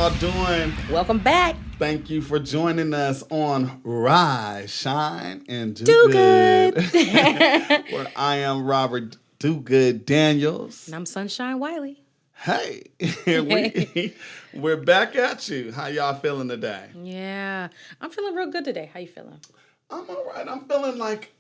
y'all doing? Welcome back. Thank you for joining us on Rise, Shine, and Do Good. Where I am Robert DoGood Daniels. And I'm SonShine Wiley. Hey, we're back at you. How y'all feeling today? Yeah, I'm feeling real good today. How you feeling? I'm all right. I'm feeling like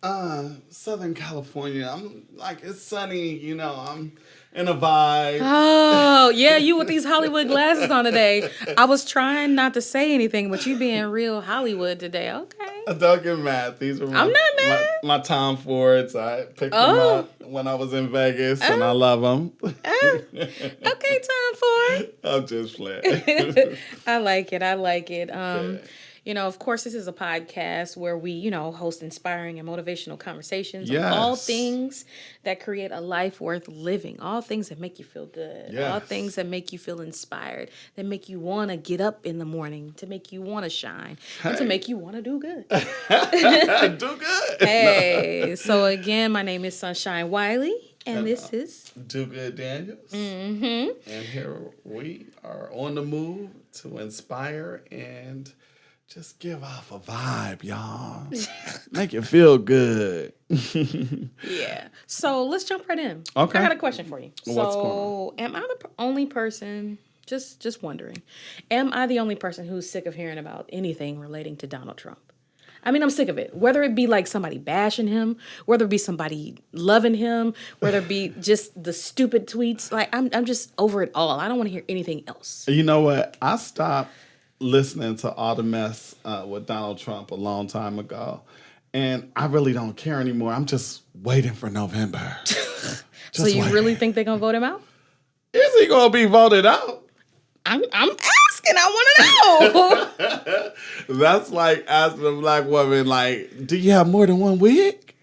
Southern California. I'm like, it's sunny, I'm in a vibe. Oh, yeah, you with these Hollywood glasses on today. I was trying not to say anything, but you being real Hollywood today. Okay. Don't get mad. These are I'm not mad. my Tom Fords. I picked them up when I was in Vegas, and I love them. Okay, Tom Ford. I'm just playing. I like it. Okay. Of course, this is a podcast where we, host inspiring and motivational conversations Yes. on all things that create a life worth living, all things that make you feel good, Yes. all things that make you feel inspired, that make you want to get up in the morning, to make you want to shine, and to make you want to do good. Do good. Hey, so again, my name is SonShine Wiley, and this is DoGood Daniels. Mm-hmm. And here we are on the move to inspire and just give off a vibe, y'all. Make it feel good. Yeah. So let's jump right in. Okay. I got a question for you. What's so, going am I the only person? Just wondering. Am I the only person who's sick of hearing about anything relating to Donald Trump? I mean, I'm sick of it. Whether it be like somebody bashing him, whether it be somebody loving him, whether it be just the stupid tweets. Like, I'm just over it all. I don't want to hear anything else. You know what? I stopped listening to all the mess with Donald Trump a long time ago. And I really don't care anymore. I'm just waiting for November. So you really think they're going to vote him out? Is he going to be voted out? I'm asking. I want to know. That's like asking a black woman, like, do you have more than one wig?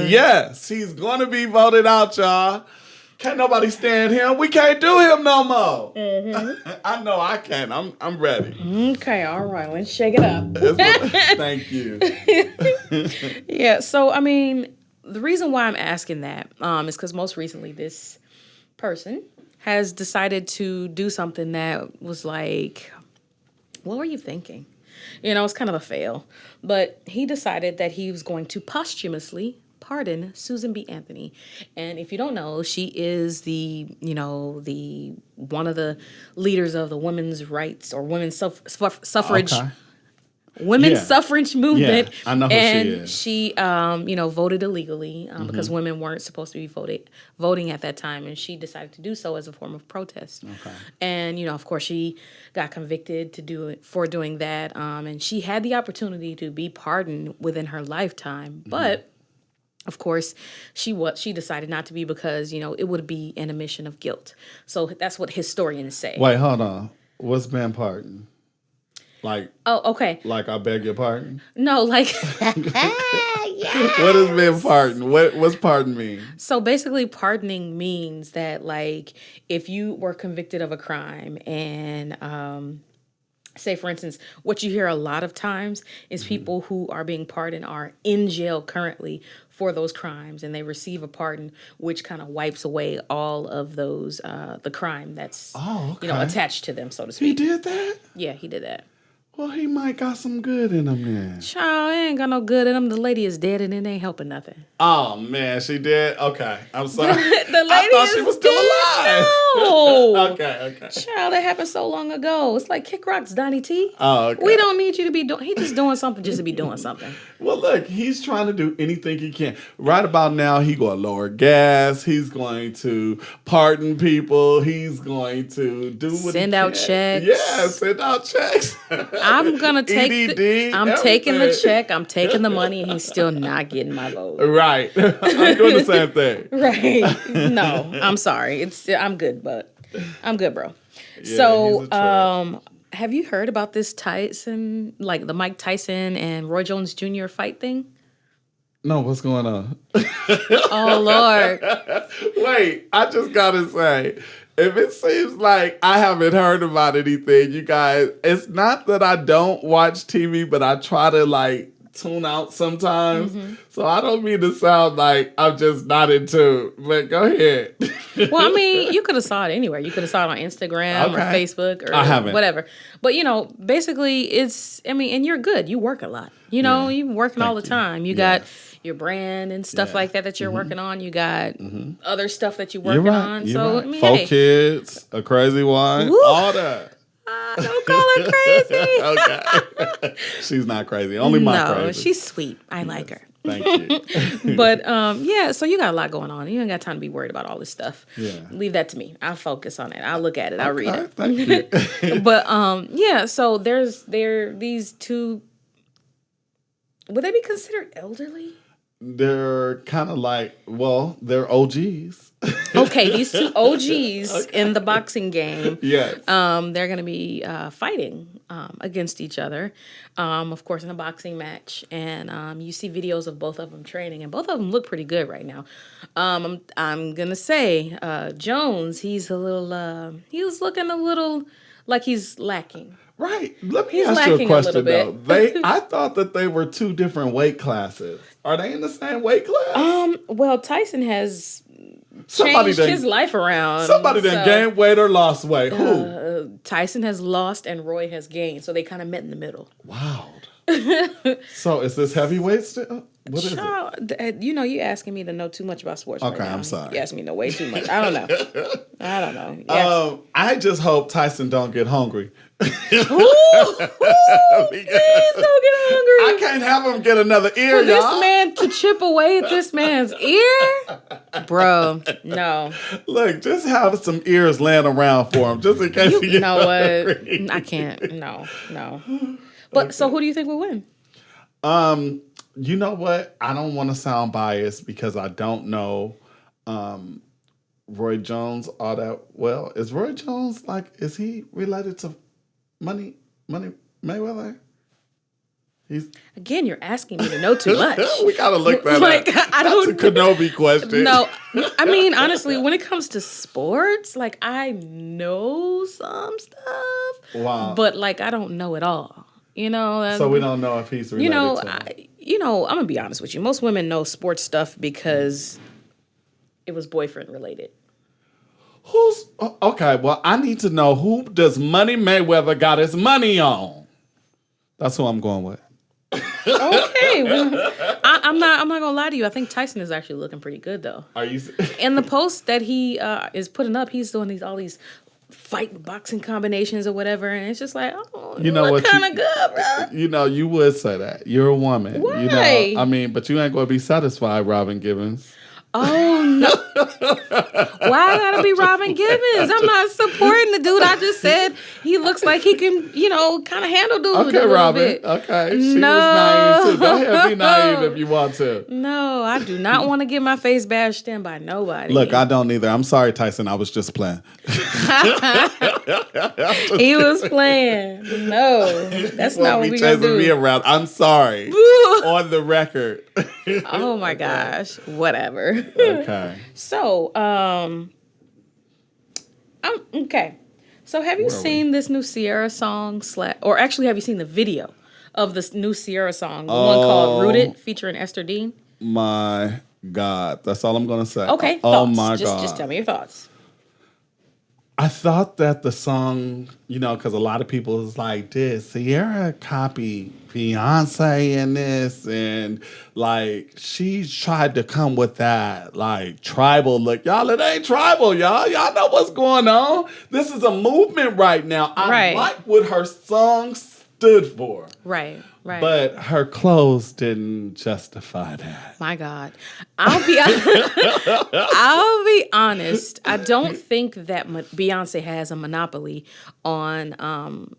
Yes, he's going to be voted out, y'all. Can't nobody stand him. We can't do him no more. Mm-hmm. I know I can. I'm ready. Okay, all right. Let's shake it up. Thank you. Yeah, so, I mean, the reason why I'm asking that is because most recently this person has decided to do something that was like, what were you thinking? It's kind of a fail. But he decided that he was going to posthumously pardon Susan B. Anthony. And if you don't know, she is the one of the leaders of the women's rights or women's suffrage. Okay. Women's suffrage movement. Yeah, I know who and she is. She, voted illegally because women weren't supposed to be voting at that time, and she decided to do so as a form of protest. Okay. And of course, she got convicted for doing that, and she had the opportunity to be pardoned within her lifetime, but of course, she decided not to be because it would be an admission of guilt. So that's what historians say. Wait, hold on. What's been pardon? Like, oh, okay. Like, I beg your pardon? No, like, Yes. What has been pardon? What's pardon mean? So basically, pardoning means that, like, if you were convicted of a crime and, say, for instance, what you hear a lot of times is people who are being pardoned are in jail currently for those crimes, and they receive a pardon, which kind of wipes away all of those, the crime that's, attached to them, so to speak. He did that? Yeah, he did that. Well, he might got some good in him then. Child, ain't got no good in him. The lady is dead and it ain't helping nothing. Oh, man, she did? Okay, I'm sorry. The lady I thought she was still alive. No. Okay. Child, that happened so long ago. It's like Kick Rocks, Donnie T. Oh, okay. We don't need you to be doing... He's just doing something just to be doing something. Well, look, he's trying to do anything he can. Right about now, he's going to lower gas. He's going to pardon people. He's going to do what Send he out can. checks. Yeah, send out checks. I'm going to take EDD, taking the check. I'm taking the money, and he's still not getting my vote. Right. I'm doing the same thing. Right. No, I'm sorry. I'm good, bro. Yeah, So, have you heard about this Tyson, like the Mike Tyson and Roy Jones Jr. fight thing? No, what's going on? Oh, Lord. Wait, I just got to say, if it seems like I haven't heard about anything, you guys, it's not that I don't watch TV, but I try to, like, tune out sometimes. So I don't mean to sound like I'm just not in tune, but go ahead. Well, I mean, you could have saw it anywhere. You could have saw it on Instagram or Facebook or I haven't. whatever. But, basically it's, and you're good. You work a lot. You're working all the time. You got your brand and stuff like that you're working on. You got other stuff that you're working on. So, right. 4 kids, a crazy one, all that. Don't call her crazy. Okay. She's not crazy. Only my crazy. No, she's sweet. I like her. Thank you. But so you got a lot going on. You ain't got time to be worried about all this stuff. Yeah. Leave that to me. I'll focus on it. I'll look at it. I'll read it. Thank you. But so there these two. Would they be considered elderly? They're kind of like, they're OGs. Okay, these two OGs in the boxing game. Yes. They're going to be fighting against each other, of course, in a boxing match. And you see videos of both of them training, and both of them look pretty good right now. I'm going to say Jones, he's looking a little like he's lacking. Right. Let me ask you a question, though. I thought that they were 2 different weight classes. Are they in the same weight class? Well, Tyson has changed his life around. Somebody that gained weight or lost weight. Who? Tyson has lost and Roy has gained. So they kind of met in the middle. Wow. So is this heavyweight still? What is it? You asking me to know too much about sports. Okay, right now. I'm sorry. You ask me to know way too much. I don't know. Yes. I just hope Tyson don't get hungry. Please don't get hungry. I can't have him get another ear, for this man to chip away at this man's ear, bro. No. Look, just have some ears laying around for him, just in case he gets hungry. What? I can't. No. But so, who do you think will win? You know what? I don't want to sound biased because I don't know Roy Jones all that well. Is Roy Jones is he related to Money Mayweather? Again, you're asking me to know too much. We gotta look that up. That's a Kanobby question. No, honestly, when it comes to sports, I know some stuff. Wow. But I don't know it all. So we don't know if he's related to him. I'm gonna be honest with you. Most women know sports stuff because it was boyfriend related. Okay? Well, I need to know who does Money Mayweather got his money on. That's who I'm going with. Okay, well, I'm not gonna lie to you. I think Tyson is actually looking pretty good though. Are you? In the post that he is putting up, he's doing all these fight boxing combinations or whatever, and it's just what kind of good, bro. You would say that. You're a woman. Why? But you ain't gonna be satisfied, Robin Givens. Oh no! Why I gotta be Robin Givens? I'm not supporting the dude. I just said he looks like he can, kind of handle dude. Okay, Robin. Bit. Okay, she was naive too. Go ahead, be naive if you want to. No, I do not want to get my face bashed in by nobody. Look, I don't either. I'm sorry, Tyson. I was just playing. He was playing. No, that's not what we gonna do. Me around. I'm sorry. On the record. Oh my gosh. Whatever. Okay. So, okay. So, have you seen this new Sierra song? Or actually, have you seen the video of this new Sierra song? The one called "Rooted" featuring Esther Dean. My God, that's all I'm gonna say. Okay. Oh thoughts. my God. God. Just tell me your thoughts. I thought that the song, because a lot of people was like, did Sierra copy Beyonce in this? And she tried to come with that tribal look. Y'all, it ain't tribal, y'all. Y'all know what's going on. This is a movement right now. I like what her song stood for. Right. But her clothes didn't justify that. My God. I'll be honest. I don't think that Beyonce has a monopoly on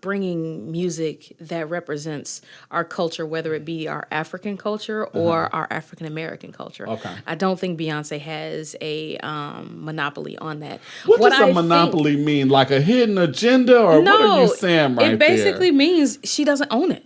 bringing music that represents our culture, whether it be our African culture or our African American culture. Okay. I don't think Beyonce has a monopoly on that. What does a monopoly mean? Like a hidden agenda, or what are you saying right there? It basically means she doesn't own it.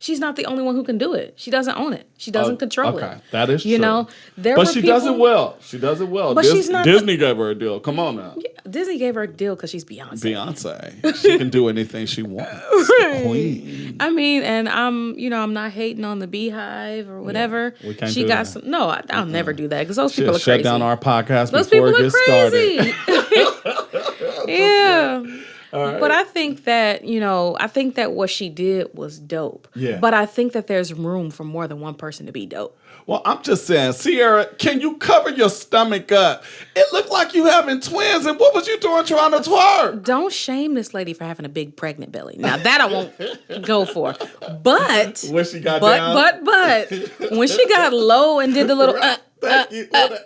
she's not the only one who can do it. She doesn't own it. She doesn't control it. Okay, that is you true. know, but she does it well. She does it well. But she's not Disney gave her a deal. Come on now. Yeah, Disney gave her a deal because she's Beyonce. Beyonce. She can do anything she wants. Right. The queen. I mean, and I'm not hating on the Beehive or whatever. We can't she do got that. some. No, I'll never do that because those She'll people are shut crazy. down our podcast Those before people it are gets crazy. started. Yeah. Right. But I think that, I think that what she did was dope. Yeah. But I think that there's room for more than one person to be dope. Well, I'm just saying, Sierra, can you cover your stomach up? It looked like you having twins, and what was you doing trying to twerk? Don't shame this lady for having a big pregnant belly. Now that I won't go for. But When she got down? but when she got low and did the little the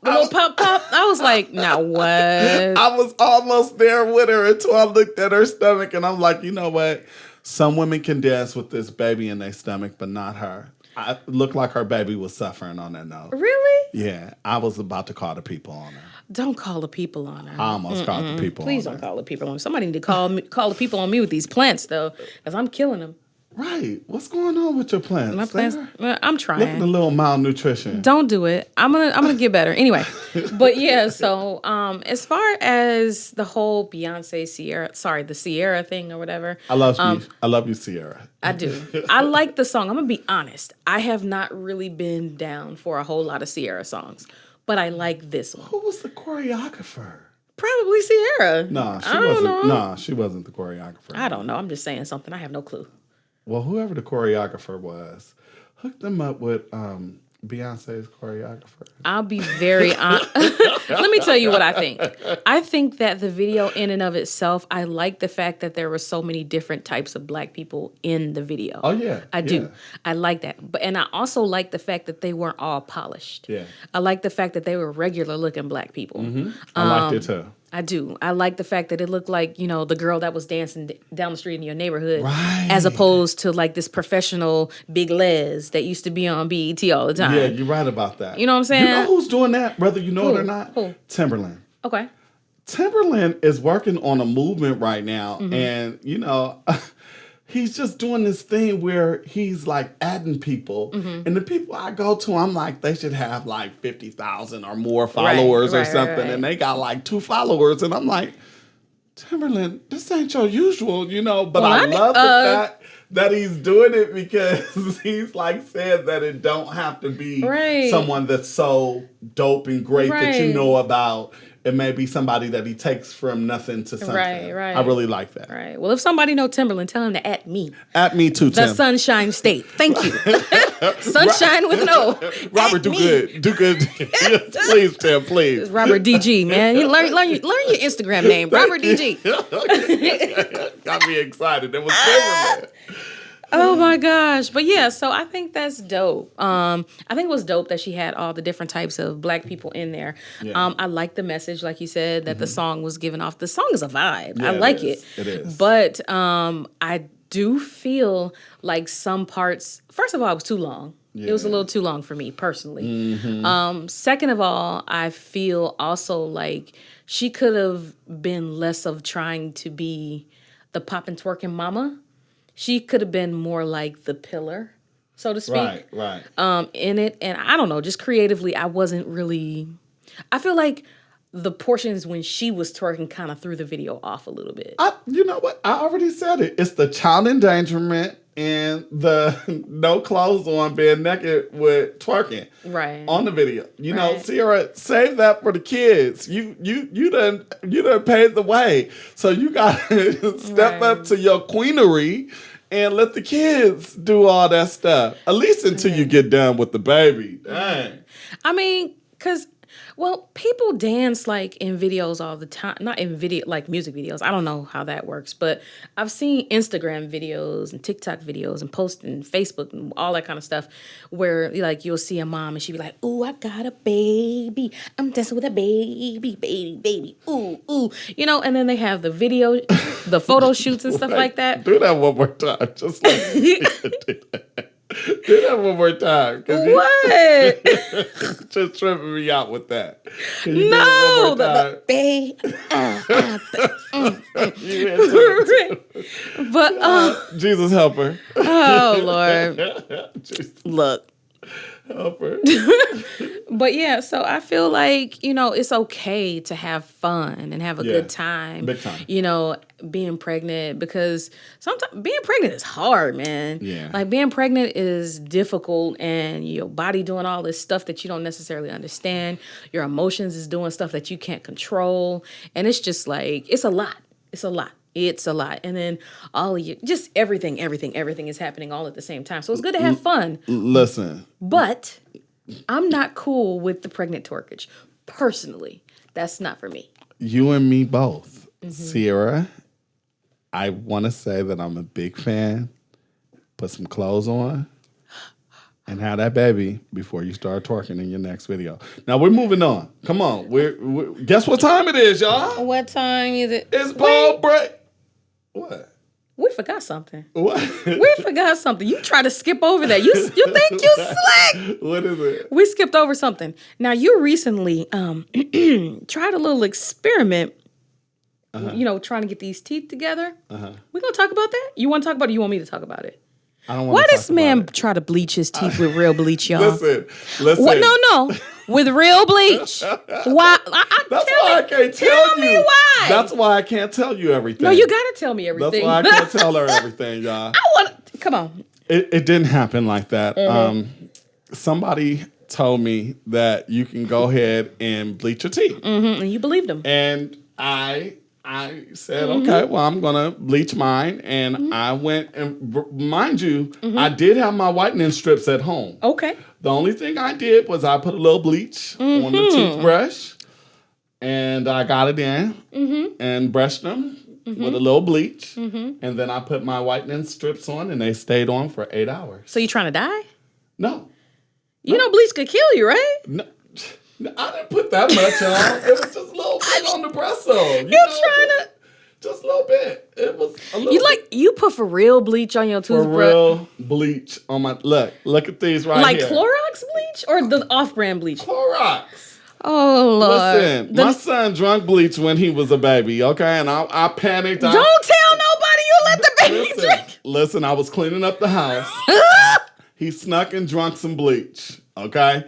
little pop, I was like, now what? I was almost there with her until I looked at her stomach, and I'm like, you know what? Some women can dance with this baby in their stomach, but not her. I looked like her baby was suffering on that note. Really? Yeah, I was about to call the people on her. Don't call the people on her. I almost called the people Please on don't her. call the people on her. Somebody need to call the people on me with these plants, though, because I'm killing them. Right. What's going on with your plants? My plants, Sarah? I'm Look at the trying. little malnutrition. Don't do it. I'm gonna get better. Anyway, but yeah. So as far as the whole Beyonce the Sierra thing or whatever, I love you. I love you, Sierra. I do. I like the song. I'm gonna be honest. I have not really been down for a whole lot of Sierra songs, but I like this one. Who was the choreographer? Probably Sierra. No, she I don't wasn't. know. No, she wasn't the choreographer. I don't know. I'm just saying something. I have no clue. Well, whoever the choreographer was, hook them up with Beyonce's choreographer. I'll be very honest. Let me tell you what I think. I think that the video in and of itself, I like the fact that there were so many different types of black people in the video. Oh, yeah. I do. I like that. And I also like the fact that they weren't all polished. Yeah. I like the fact that they were regular looking black people. Mm-hmm. I liked it too. I do. I like the fact that it looked like, the girl that was dancing down the street in your neighborhood, Right. as opposed to like this professional Big Les that used to be on BET all the time. Yeah, you're right about that. You know what I'm saying? You know who's doing that, whether you know it or not? Who? Timberland. Okay. Timberland is working on a movement right now, Mm-hmm. and he's just doing this thing where he's like adding people, Mm-hmm. and the people I go to, I'm like, they should have like 50,000 or more followers or something, right. and they got like 2 followers, and I'm like, Timberland, this ain't your usual, But Well, I I need- love the fact that he's doing it because he's like said that it don't have to be Right. someone that's so dope and great that you Right. know about. It may be somebody that he takes from nothing to something. Right. I really like that. Right. Well, if somebody know Timberland, tell him to at me. At me too, The Tim. Sunshine State. Thank you. Sunshine with an O. Robert, At do me. good. Do good. Please, Tim, please. Robert DG, man. You learn your Instagram name. Robert DG. Got me excited. It was Timberland. Oh my gosh. But yeah, so I think that's dope. I think it was dope that she had all the different types of black people in there. Yeah. I like the message, like you said, that the song was giving off. The song is a vibe. Yeah, I like it is. it. It is. But I do feel like some parts, first of all, it was too long. It was a little too long for me personally. Second of all, I feel also like she could have been less of trying to be the poppin' twerking mama. She could have been more like the pillar, so to speak. Right. In it. And I don't know, just creatively, I wasn't really. I feel like the portions when she was twerking kind of threw the video off a little bit. You know what? I already said it. It's the child endangerment and the no clothes on, being naked with twerking. Right. On the video. You know, Right. Sierra, save that for the kids. You done paved the way. So you gotta step Right. up to your queenery and let the kids do all that stuff. At least until you get done with the baby. Dang. I mean, because, well, people dance like in videos all the time. Not in video, like music videos. I don't know how that works, but I've seen Instagram videos and TikTok videos and posts and Facebook and all that kind of stuff where like you'll see a mom and she be like, "Ooh, I got a baby. I'm dancing with a baby, ooh, ooh." And then they have the video, the photo shoots and stuff like that. Do that one more time. Just like do that one more time. What? Just tripping me out with that. Can you do No, it one more time? baby. You into it. But Jesus help her. oh Lord, Jesus look. help her. But yeah, so I feel like, it's okay to have fun and have a good time. Big time. Being pregnant, because sometimes being pregnant is hard, man. Yeah. Like being pregnant is difficult, and your body doing all this stuff that you don't necessarily understand. Your emotions is doing stuff that you can't control. And it's just like, it's a lot. It's a lot. It's a lot. And then all of you, just everything is happening all at the same time. So it's good to have fun. Listen. But I'm not cool with the pregnant twerkage. Personally, that's not for me. You and me both. Sierra, I want to say that I'm a big fan. Put some clothes on and have that baby before you start twerking in your next video. Now we're moving on. Come on. We're guess what time it is, y'all? What time is it? It's ball break. What? We forgot something. What? We forgot something. You try to skip over that. You think you slick. What is it? We skipped over something. Now, you recently tried a little experiment, trying to get these teeth together. We going to talk about that? You want to talk about it or you want me to talk about it? I don't want Why to does man try to bleach his teeth with real bleach, y'all? Listen. What? No. With real bleach. Why? That's why I can't tell you. Tell me why. That's why I can't tell you everything. No, you got to tell me everything. That's why I can't tell her everything, y'all. Come on. It didn't happen like that. Somebody told me that you can go ahead and bleach your teeth. And you believed them. And I said, okay, well, I'm going to bleach mine. And I went, and mind you, I did have my whitening strips at home. Okay. The only thing I did was I put a little bleach on the toothbrush, and I got it in and brushed them with a little bleach. And then I put my whitening strips on, and they stayed on for 8 hours. So you trying to die? No. You know bleach could kill you, right? No. I didn't put that much on. It was just a little bit on the breast zone. You're trying to... Just a little bit. It was a little bit. You put for real bleach on your toothbrush? For real bleach on my... Look at these right like here. Like Clorox bleach or the off-brand bleach? Clorox. Oh, Lord. Listen, my son drunk bleach when he was a baby, okay? And I panicked. Don't tell nobody you let the baby drink. Listen, I was cleaning up the house. He snuck and drunk some bleach, okay?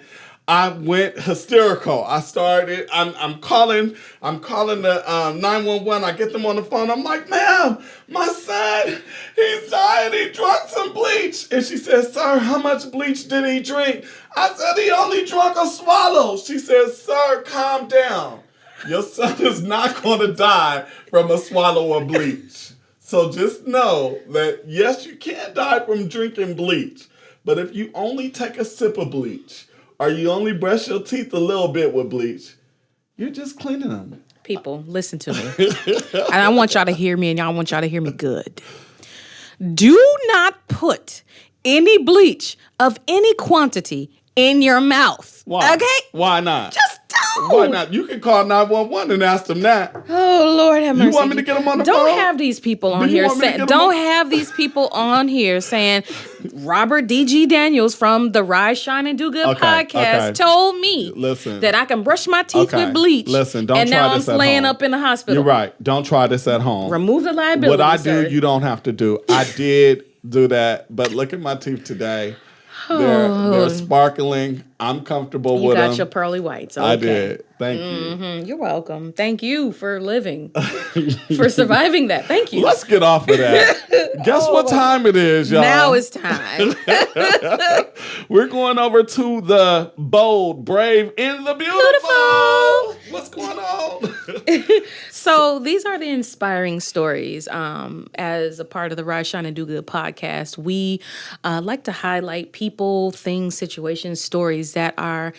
I went hysterical. I started, I'm calling the 911. I get them on the phone. I'm like, ma'am, my son, he's dying. He drunk some bleach. And she says, sir, how much bleach did he drink? I said, he only drunk a swallow. She says, sir, calm down. Your son is not going to die from a swallow of bleach. So just know that, yes, you can die from drinking bleach. But if you only take a sip of bleach, or you only brush your teeth a little bit with bleach, you're just cleaning them. People, listen to me. And I want y'all to hear me, and y'all want y'all to hear me good. Do not put any bleach of any quantity in your mouth. Why? Okay? Why not? Just don't. Why not? You can call 911 and ask them that. Oh, Lord have mercy. You want me to get them on the phone? Don't have these people on here saying, Robert D.G. Daniels from the Rise, Shine, and Do Good podcast told me that I can brush my teeth with bleach. Listen, don't and try now this I'm at laying home. up in the hospital. You're right. Don't try this at home. Remove the liability, What I sir. do, you don't have to do. I did do that, but look at my teeth today. They're sparkling. I'm comfortable with them. You got your pearly whites. Okay. I did. Thank you. You're welcome. Thank you for living, for surviving that. Thank you. Let's get off of that. Guess what time it is, y'all? Now it's time. We're going over to the bold, brave, and the beautiful. What's going on? So these are the inspiring stories. As a part of the Rise, Shine, and Do Good podcast, we like to highlight people, things, situations, stories that are,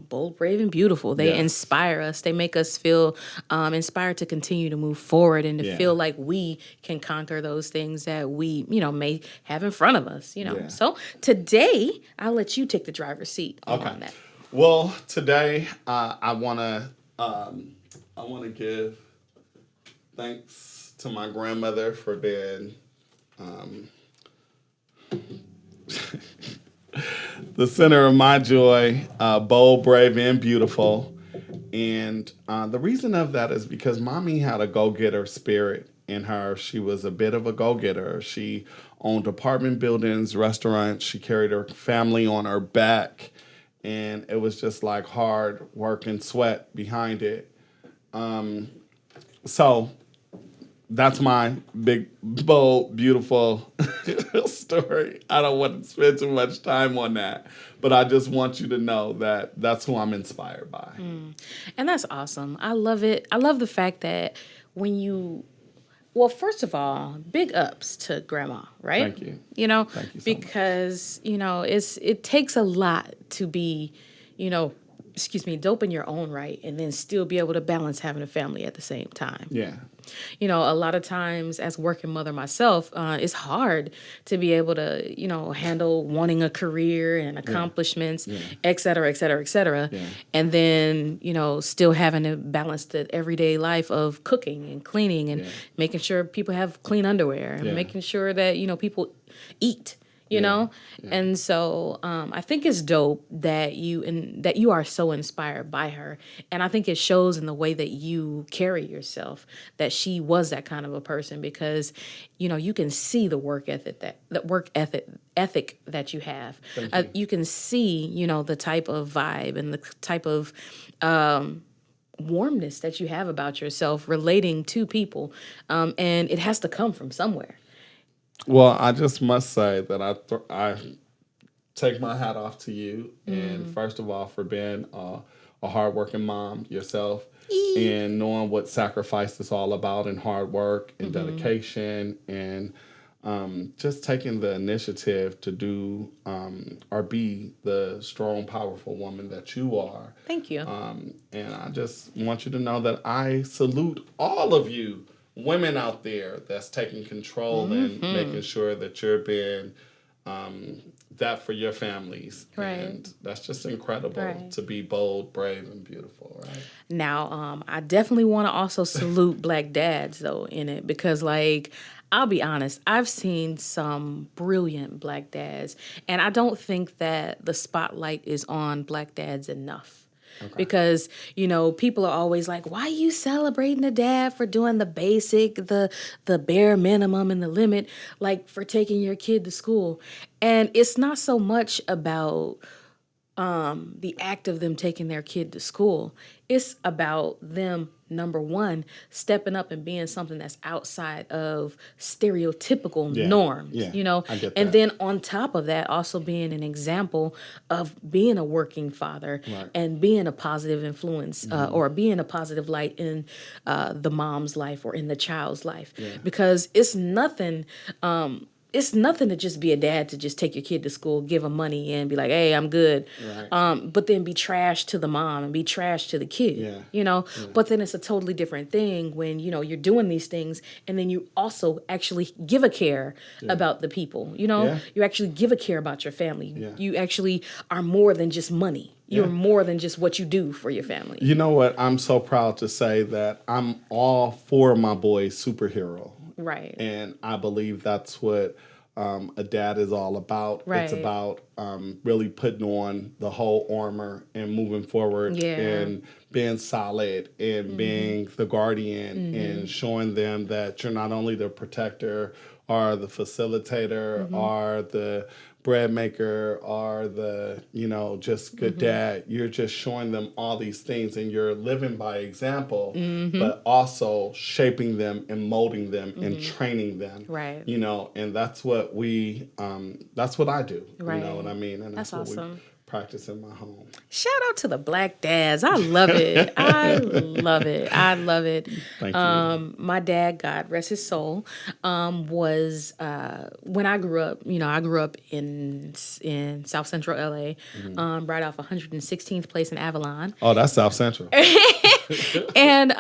bold, brave, and beautiful. They inspire us. They make us feel inspired to continue to move forward and to feel like we can conquer those things that we, may have in front of us. So today, I'll let you take the driver's seat on that. Well, today I want to give thanks to my grandmother for being the center of my joy, bold, brave, and beautiful. And the reason of that is because mommy had a go-getter spirit, in her. She was a bit of a go-getter. She owned apartment buildings, restaurants. She carried her family on her back. And it was just like hard work and sweat behind it. So that's my big, bold, beautiful story. I don't want to spend too much time on that, but I just want you to know that that's who I'm inspired by. And that's awesome. I love it. I love the fact that when you, well, first of all, big ups to grandma, right? Thank you. You know, Thank you so because, you know, it takes a lot to be, you know, dope in your own right and then still be able to balance having a family at the same time. Yeah. You know, a lot of times as a working mother myself, it's hard to be able to, you know, handle wanting a career and accomplishments, et cetera, et cetera, et cetera. Yeah. And then, you know, still having to balance the everyday life of cooking and cleaning and making sure people have clean underwear and making sure that, you know, people eat. You know, and so I think it's dope that you are so inspired by her, and I think it shows in the way that you carry yourself that she was that kind of a person because, you know, you can see the work ethic that you have. You can see, you know, the type of vibe and the type of warmness that you have about yourself relating to people, and it has to come from somewhere. Well, I just must say that I take my hat off to you, and first of all, for being a hardworking mom yourself, and knowing what sacrifice is all about, and hard work and dedication, and just taking the initiative to do or be the strong, powerful woman that you are. Thank you. And I just want you to know that I salute all of you women out there that's taking control and making sure that you're being that for your families. Right. And that's just incredible to be bold, brave, and beautiful, right? Now, I definitely want to also salute Black dads, though, in it, because, like, I'll be honest, I've seen some brilliant Black dads, and I don't think that the spotlight is on Black dads enough. Okay. Because, you know, people are always like, why are you celebrating a dad for doing the basic, the bare minimum and the limit, like for taking your kid to school? And it's not so much about the act of them taking their kid to school. It's about them, number one, stepping up and being something that's outside of stereotypical norms, you know? I get that. And then on top of that, also being an example of being a working father and being a positive influence or being a positive light in the mom's life or in the child's life. Yeah. Because it's nothing to just be a dad to just take your kid to school, give them money, and be like, hey, I'm good. Right. But then be trash to the mom and be trash to the kid, you know? Yeah. But then it's a totally different thing when, you know, you're doing these things and then you also actually give a care about the people, you know? Yeah. You actually give a care about your family. Yeah. You actually are more than just money. You're more than just what you do for your family. You know what? I'm so proud to say that I'm all for my boy's superhero. Right. And I believe that's what a dad is all about. Right. It's about really putting on the whole armor and moving forward and being solid and being the guardian and showing them that you're not only the protector or the facilitator or the bread maker or the, you know, just good dad. You're just showing them all these things and you're living by example, but also shaping them and molding them and training them. Right. You know, and that's what that's what I do. Right. You know what I mean? And that's awesome. What we practice in my home. Shout out to the Black dads. I love it. I love it. I love it. Thank you. My dad, God rest his soul, was when I grew up, you know, I grew up in South Central LA, right off 116th place in Avalon. Oh, that's South Central. And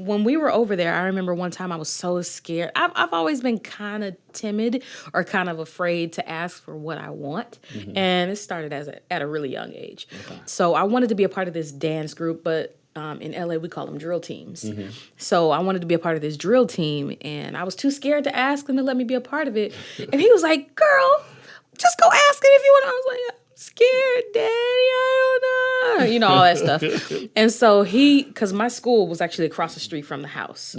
when we were over there, I remember one time I was so scared. I've always been kind of timid or kind of afraid to ask for what I want. And it started at a really young age. Okay. So I wanted to be a part of this dance group, but in LA, we call them drill teams. So I wanted to be a part of this drill team, and I was too scared to ask him to let me be a part of it. And he was like, girl, just go ask it if you want. I was like, I'm scared, Daddy. I don't know. all that stuff. And so because my school was actually across the street from the house.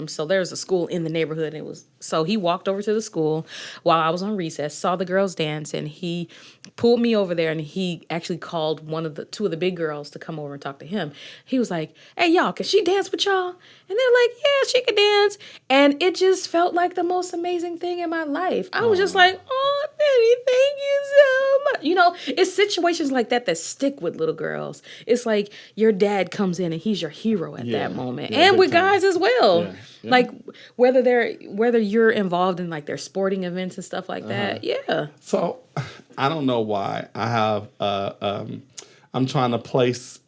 So there's a school in the neighborhood. So he walked over to the school while I was on recess, saw the girls dance, and he pulled me over there, and he actually called two of the big girls to come over and talk to him. He was like, "Hey, y'all, can she dance with y'all?" And they're like, "Yeah, she can dance." And it just felt like the most amazing thing in my life. I was just like, "Oh, Daddy, thank you so much." It's situations like that stick with little girls. It's like your dad comes in and he's your hero at that moment. Yeah, and with time. guys as well. Yeah. Like whether you're involved in like their sporting events and stuff like that. Yeah. So I don't know why I have I'm trying to place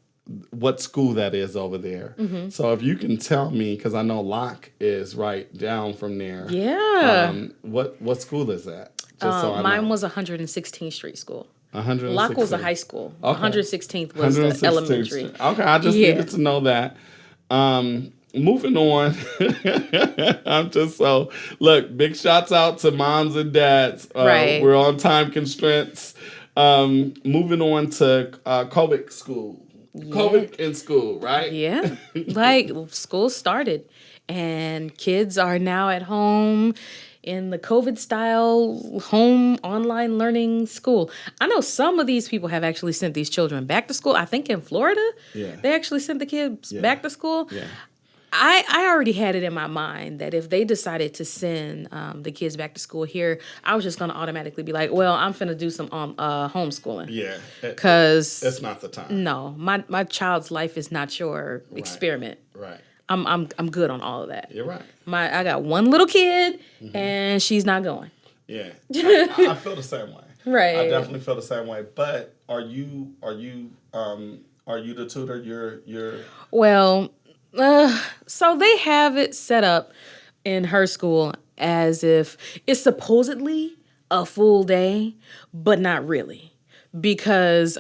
what school that is over there. So if you can tell me, because I know Locke is right down from there. Yeah. What school is that? Just so I mine know. was 116th Street School. 116th. Locke was a high school. Okay. 116th was the elementary. Okay, I just needed to know that. Moving on. I'm just look, big shouts out to moms and dads. Right. We're on time constraints. Moving on to COVID school. Yeah. COVID in school, right? Yeah. Like school started and kids are now at home in the COVID style home online learning school. I know some of these people have actually sent these children back to school. I think in Florida, they actually sent the kids back to school. Yeah. I already had it in my mind that if they decided to send the kids back to school here, I was just going to automatically be like, well, I'm finna do some homeschooling. Yeah. Because it's not the time. No, my child's life is not your experiment. Right. I'm good on all of that. You're right. I got one little kid and she's not going. Yeah. I feel the same way. Right. I definitely feel the same way. But are you the tutor? You're Well, so they have it set up in her school as if it's supposedly a full day, but not really. Because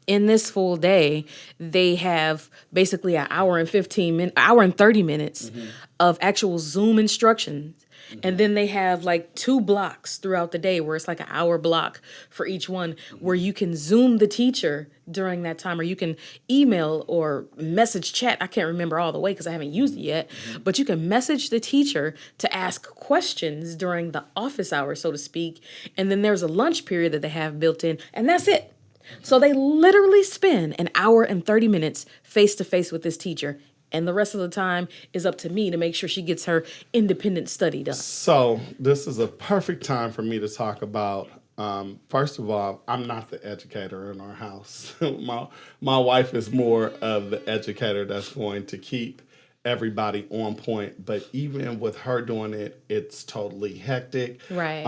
in this full day, they have basically an hour and 30 minutes of actual Zoom instructions. And then they have like 2 blocks throughout the day where it's like an hour block for each one where you can Zoom the teacher during that time, or you can email or message chat. I can't remember all the way because I haven't used it yet, but you can message the teacher to ask questions during the office hours, so to speak. And then there's a lunch period that they have built in, and that's it. So they literally spend an hour and 30 minutes face to face with this teacher. And the rest of the time is up to me to make sure she gets her independent study done. So this is a perfect time for me to talk about, first of all, I'm not the educator in our house. My wife is more of the educator that's going to keep everybody on point. But even with her doing it, it's totally hectic. Right.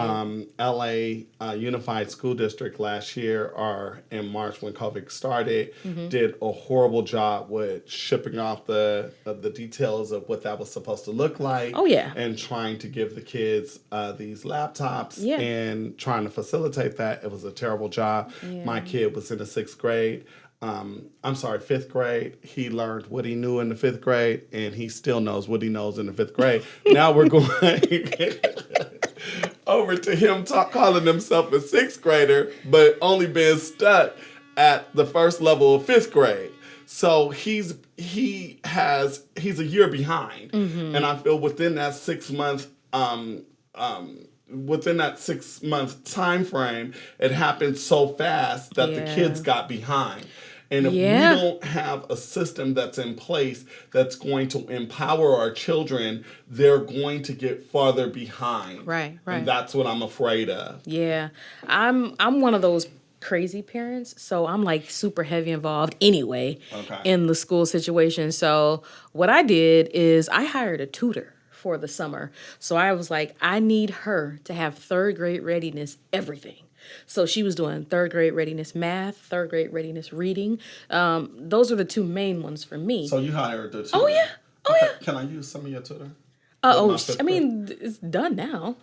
LA Unified School District last year, or in March when COVID started, did a horrible job with shipping off the details of what that was supposed to look like. Oh, yeah. And trying to give the kids these laptops Yeah. and trying to facilitate that. It was a terrible job. Yeah. My kid was in the 6th grade. 5th grade. He learned what he knew in the 5th grade, and he still knows what he knows in the 5th grade. Now we're going over to him calling himself a 6th grader, but only being stuck at the first level of 5th grade. So he's a year behind, and I feel within that 6 month time frame, it happened so fast that the kids got behind. And if we don't have a system that's in place that's going to empower our children, they're going to get farther behind. Right. And that's what I'm afraid of. Yeah. I'm one of those crazy parents, so I'm like super heavy involved anyway in the school situation. So what I did is I hired a tutor for the summer. So I was like, I need her to have 3rd grade readiness, everything. So she was doing 3rd grade readiness math, 3rd grade readiness reading. Those are the 2 main ones for me. So you hired the tutor? Oh, yeah. Can I use some of your tutor? I mean, it's done now.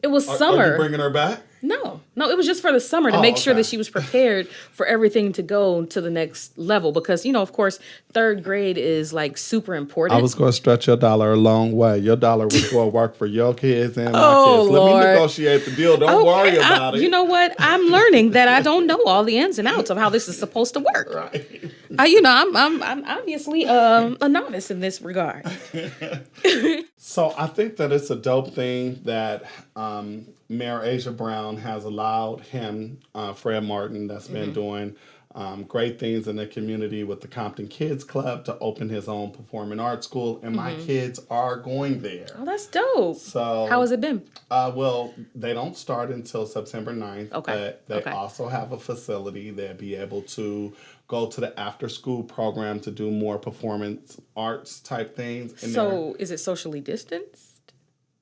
It was Are summer. you bringing her back? No, it was just for the summer to make sure that she was prepared for everything to go to the next level. Because, of course, third grade is like super important. I was going to stretch your dollar a long way. Your dollar was going to work for your kids and my kids. Lord. Let me negotiate the deal. Don't worry about it. You know what? I'm learning that I don't know all the ins and outs of how this is supposed to work. Right. I'm obviously a novice in this regard. So I think that it's a dope thing that Mayor Asia Brown has allowed him, Fred Martin, that's been doing great things in the community with the Compton Kids Club, to open his own performing arts school. And my kids are going there. Oh, that's dope. So how has it been? Well, they don't start until September 9th. Okay. But they also have a facility. They'll be able to go to the after school program to do more performance arts type things. So is it socially distanced?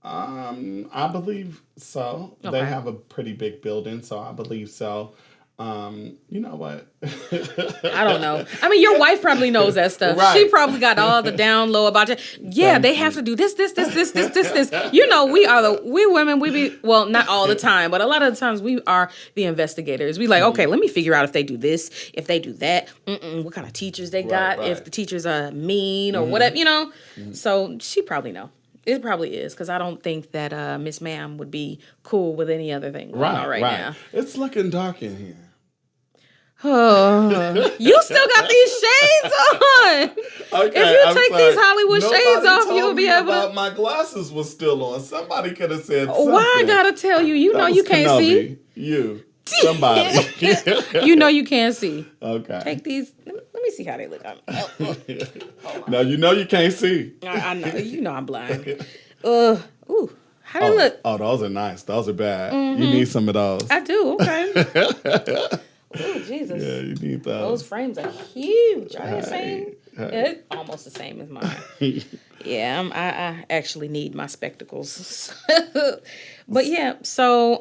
I believe so. Okay. They have a pretty big building, so I believe so. You know what? I don't know. I mean, your wife probably knows that stuff. Right. She probably got all the down low about it. Yeah, they have to do this. We women, well, not all the time, but a lot of the times we are the investigators. We like, okay, let me figure out if they do this, if they do that, what kind of teachers they got, if the teachers are mean or whatever, So she probably know. It probably is, because I don't think that Miss Ma'am would be cool with any other thing going on right now. It's looking dark in here. Oh, you still got these shades on. Okay, if you take these Hollywood shades off, you'll be able to. My glasses was still on. Somebody could have said something. Why I gotta tell you? You know you can't Kanobby. see. Somebody. You know you can't see. Okay. Take these. Let me see how they look. Now you know you can't see. I know. You know I'm blind. Ooh. How they look? Oh, those are nice. Those are bad. You need some of those. I do. Okay. Oh, Jesus. Yeah, you need those. Those frames are huge. Are they the same? It's almost the same as mine. Yeah, I actually need my spectacles. But yeah, so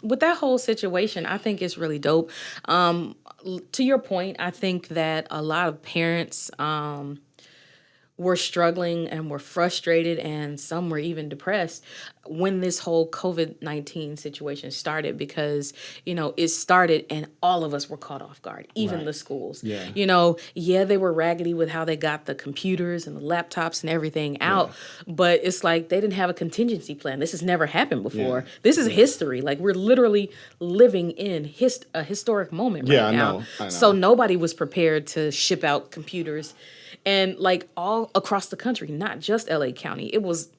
with that whole situation, I think it's really dope. To your point, I think that a lot of parents were struggling and were frustrated, and some were even depressed when this whole COVID-19 situation started, because, it started and all of us were caught off guard, even the schools. Yeah. They were raggedy with how they got the computers and the laptops and everything out, but it's like they didn't have a contingency plan. This has never happened before. This is history. Like, we're literally living in a historic moment right now. I know. So nobody was prepared to ship out computers. And like all across the country, not just LA County, it was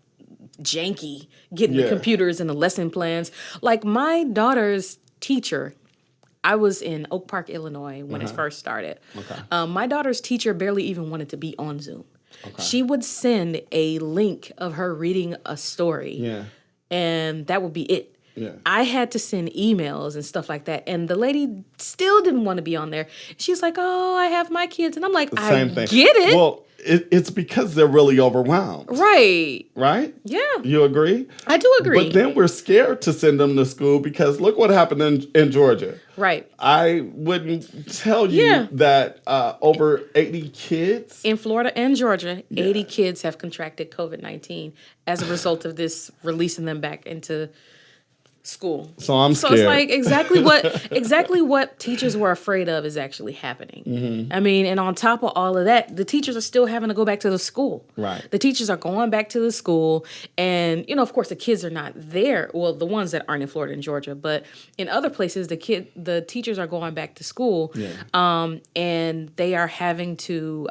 janky getting the computers and the lesson plans. Like, my daughter's teacher, I was in Oak Park, Illinois when it first started. Okay. My daughter's teacher barely even wanted to be on Zoom. Okay. She would send a link of her reading a story, and that would be it. Yeah. I had to send emails and stuff like that. And the lady still didn't want to be on there. She's like, oh, I have my kids. And I'm like, I get it. Well, it's because they're really overwhelmed. Right. Right? Yeah. You agree? I do agree. But then we're scared to send them to school because look what happened in Georgia. Right. I wouldn't tell you that over 80 kids. In Florida and Georgia, 80 kids have contracted COVID-19 as a result of this releasing them back into school. So I'm scared. So it's like exactly what teachers were afraid of is actually happening. Mm-hmm. I mean, and on top of all of that, the teachers are still having to go back to the school. Right. The teachers are going back to the school, and of course, the kids are not there. Well, the ones that aren't in Florida and Georgia, but in other places, the teachers are going back to school. Yeah. And they are having to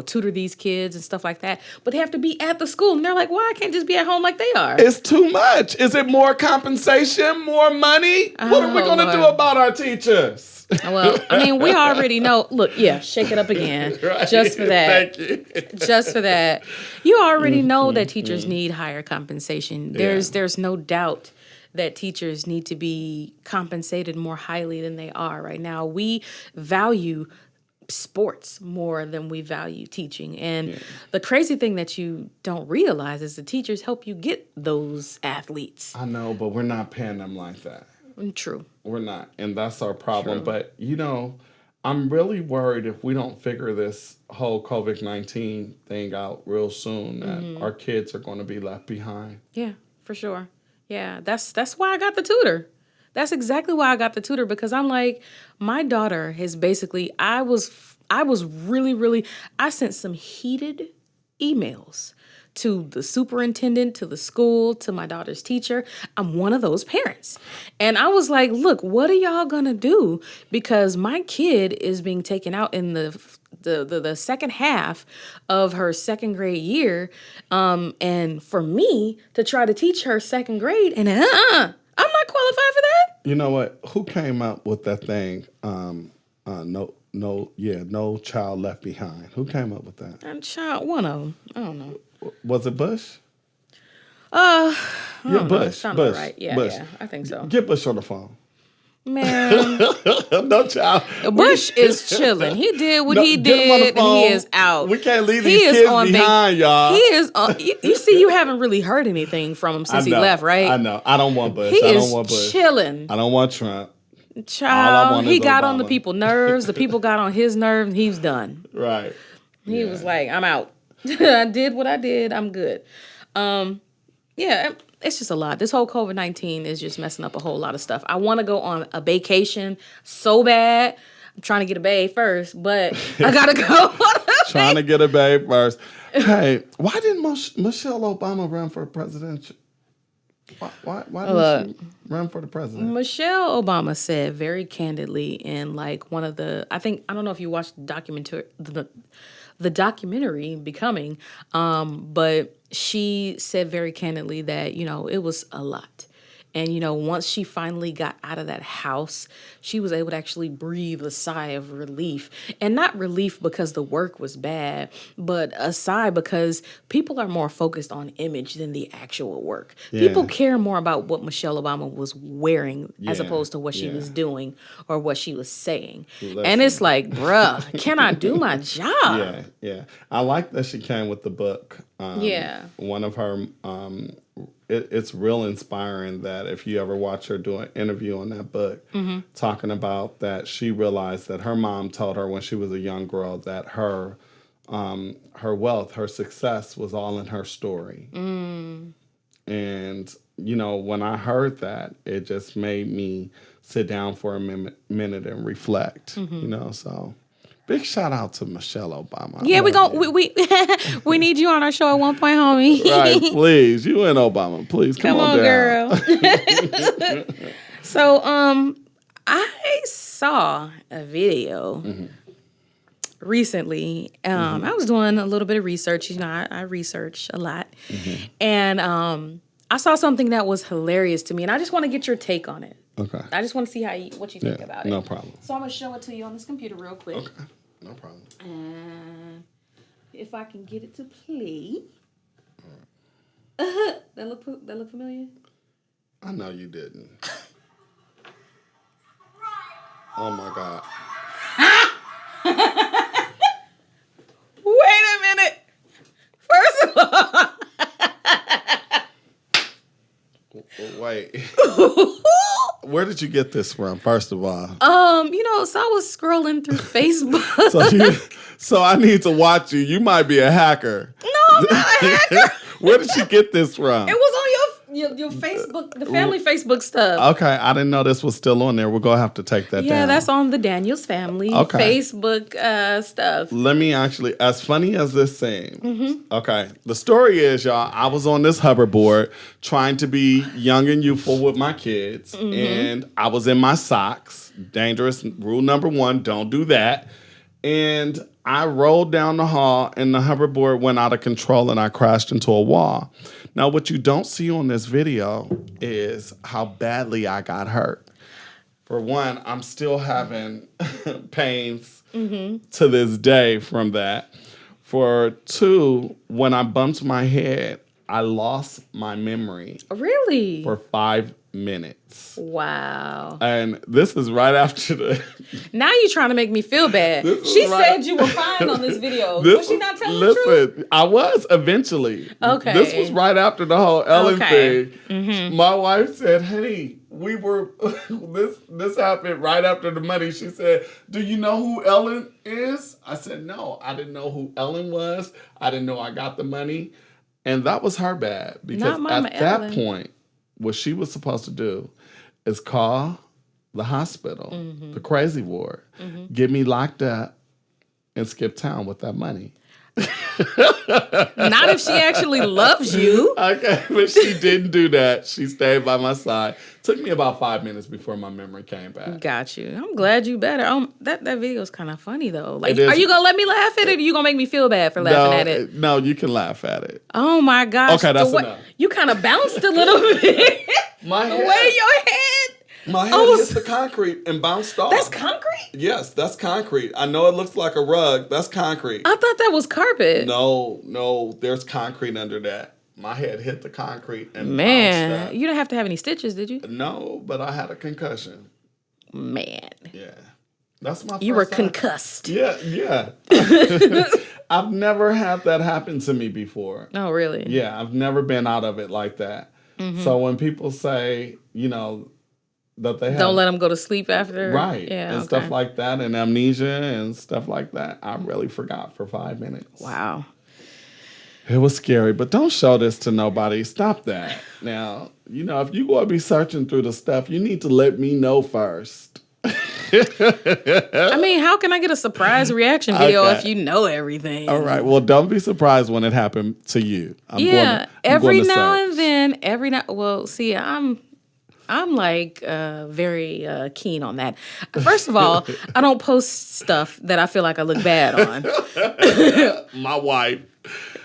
tutor these kids and stuff like that. But they have to be at the school, and they're like, "Well, I can't just be at home like they are." It's too much. Is it more compensation? More money? What are we going to do about our teachers? Well, I mean, we already know. Look, shake it up again. Right. Just for that. Thank you. Just for that. You already know that teachers need higher compensation. There's no doubt that teachers need to be compensated more highly than they are right now. We value sports more than we value teaching. And the crazy thing that you don't realize is the teachers help you get those athletes. I know, but we're not paying them like that. True. We're not. And that's our problem. True. But, I'm really worried if we don't figure this whole COVID-19 thing out real soon that our kids are going to be left behind. Yeah, for sure. Yeah, that's why I got the tutor. That's exactly why I got the tutor, because I'm like, my daughter has basically, I was really, really, I sent some heated emails to the superintendent, to the school, to my daughter's teacher. I'm one of those parents. And I was like, look, what are y'all gonna do? Because my kid is being taken out in the second half of her second grade year. And for me to try to teach her second grade, and I'm not qualified for that. You know what? Who came up with that thing? No child left behind. Who came up with that? And child, one of them. I don't know. Was it Bush? I Yeah, don't know. Bush. It sounded Bush. right. Yeah, Bush. yeah, I think so. Get Bush on the phone. Man, No child. Bush is chilling. He did what he get him on the did, and phone. he is out. We can't leave He these is kids on behind, y'all. He is on. You see, you haven't really heard anything from him since he left, right? I know. I don't want Bush. He I don't is want Bush. chilling. I don't want Trump. Child, want he is got on Obama. the people's nerves. The people got on his nerves, and he was done. Right. He was like, I'm out. I did what I did. I'm good. Yeah, it's just a lot. This whole COVID-19 is just messing up a whole lot of stuff. I want to go on a vacation so bad. I'm trying to get a bae first, but I got to go. Trying to get a babe first. Hey, why didn't Michelle Obama run for president? Why didn't she run for the president? Michelle Obama said very candidly in like one of the, I don't know if you watched the documentary Becoming, but she said very candidly that, it was a lot. And, once she finally got out of that house, she was able to actually breathe a sigh of relief. And not relief because the work was bad, but a sigh because people are more focused on image than the actual work. Yeah. People care more about what Michelle Obama was wearing as opposed to what she was doing or what she was saying. Listen. And it's like, bruh, can I do my job? Yeah. I like that she came with the book. One of her... It's real inspiring that if you ever watch her do an interview on that book, talking about that she realized that her mom told her when she was a young girl that her wealth, her success was all in her story. And, when I heard that, it just made me sit down for a minute and reflect, so... Big shout out to Michelle Obama. Yeah, we need you on our show at one point, homie. Right, please. You and Obama, please come on down. Girl. So, I saw a video recently. I was doing a little bit of research. I research a lot, and I saw something that was hilarious to me, and I just want to get your take on it. Okay. I just want to see what you think about it. No problem. So I'm going to show it to you on this computer real quick. Okay. No problem. And if I can get it to play. That look familiar? I know you didn't. Oh my God. Wait a minute. First of all. Wait. Where did you get this from, first of all? So I was scrolling through Facebook. So I need to watch you. You might be a hacker. No, I'm not a hacker. Where did you get this from? It was on your Facebook, the family Facebook stuff. Okay, I didn't know this was still on there. We're going to have to take that down. Yeah, that's on the Daniels family Facebook stuff. Let me actually, as funny as this seems, okay, the story is, y'all, I was on this hoverboard trying to be young and youthful with my kids, and I was in my socks. Dangerous. Rule number 1, don't do that. And I rolled down the hall, and the hoverboard went out of control, and I crashed into a wall. Now, what you don't see on this video is how badly I got hurt. For one, I'm still having pains to this day from that. For 2, when I bumped my head, I lost my memory. Really? For 5 minutes. Wow. And this is right after the... Now you're trying to make me feel bad. She said you were fine on this video. Was she not telling the truth? I was eventually. Okay. This was right after the whole Ellen thing. My wife said, "Honey, we were this happened right after the money." She said, "Do you know who Ellen is?" I said, "No, I didn't know who Ellen was. I didn't know I got the money." And that was her bad because at that point, what she was supposed to do is call the hospital, the crazy ward, get me locked up, and skip town with that money. Not if she actually loves you. Okay, but she didn't do that. She stayed by my side. Took me about 5 minutes before my memory came back. Got you. I'm glad you better. That video is kind of funny though. Like, It is. are you gonna let me laugh at it, or you gonna make me feel bad for laughing at it? No, you can laugh at it. Oh my gosh. Okay, that's enough. You kind of bounced a little bit. My The head, way your head. my head hit the concrete and bounced off. That's concrete? Yes, that's concrete. I know it looks like a rug. That's concrete. I thought that was carpet. No, there's concrete under that. My head hit the concrete and bounced Man, up. you didn't have to have any stitches, did you? No, but I had a concussion. Man. Yeah. That's my You were first time. concussed. Yeah. I've never had that happen to me before. Oh, really? Yeah, I've never been out of it like that. So when people say, that they have... Don't let them go to sleep after. Right. Yeah. And stuff like that, and amnesia and stuff like that, I really forgot for 5 minutes. Wow. It was scary, but don't show this to nobody. Stop that. Now, if you going to be searching through the stuff, you need to let me know first. I mean, how can I get a surprise reaction video Okay. if you know everything? All right. Well, don't be surprised when it happened to you. I'm every going to now search. and then, well, see, I'm like very keen on that. First of all, I don't post stuff that I feel like I look bad on. My wife.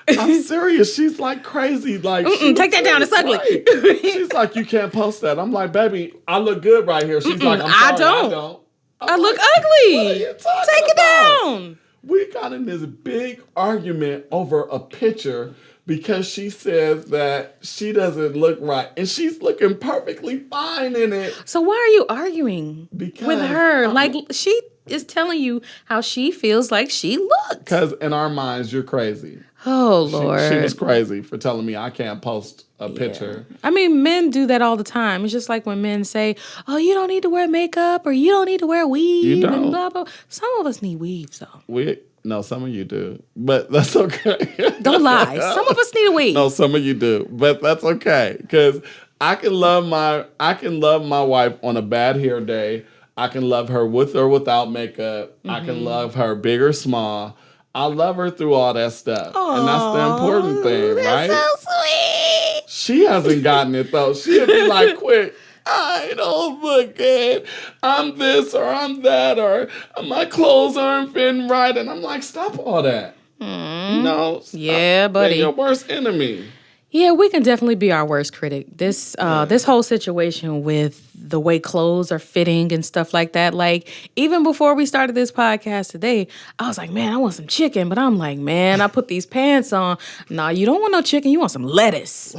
I'm serious. She's like crazy. Like, take that down. It's ugly. Right. She's like, you can't post that. I'm like, baby, I look good right here. She's like, I'm sorry, I don't. I look What ugly. are you talking Take it about? down. We got in this big argument over a picture because she says that she doesn't look right. And she's looking perfectly fine in it. So why are you arguing Because with her? Like, she is telling you how she feels like she looks. Because in our minds, you're crazy. Oh, Lord. She was crazy for telling me I can't post a picture. I mean, men do that all the time. It's just like when men say, oh, you don't need to wear makeup or you don't need to wear weave You don't. and blah, blah. Some of us need weaves, though. No, some of you do, but that's okay. Don't lie. Some of us need a weave. No, some of you do, but that's okay because I can love my wife on a bad hair day. I can love her with or without makeup. I can love her big or small. I love her through all that stuff, and that's the important thing, right? That's so sweet. She hasn't gotten it though. She'll be like, "Quick, I don't look good. I'm this or I'm that or my clothes aren't fitting right," and I'm like, "Stop all that." No, stop. Yeah, buddy. They're your worst enemy. Yeah, we can definitely be our worst critic. This whole situation with the way clothes are fitting and stuff like that. Like, even before we started this podcast today, I was like, man, I want some chicken. But I'm like, man, I put these pants on. No, you don't want no chicken. You want some lettuce.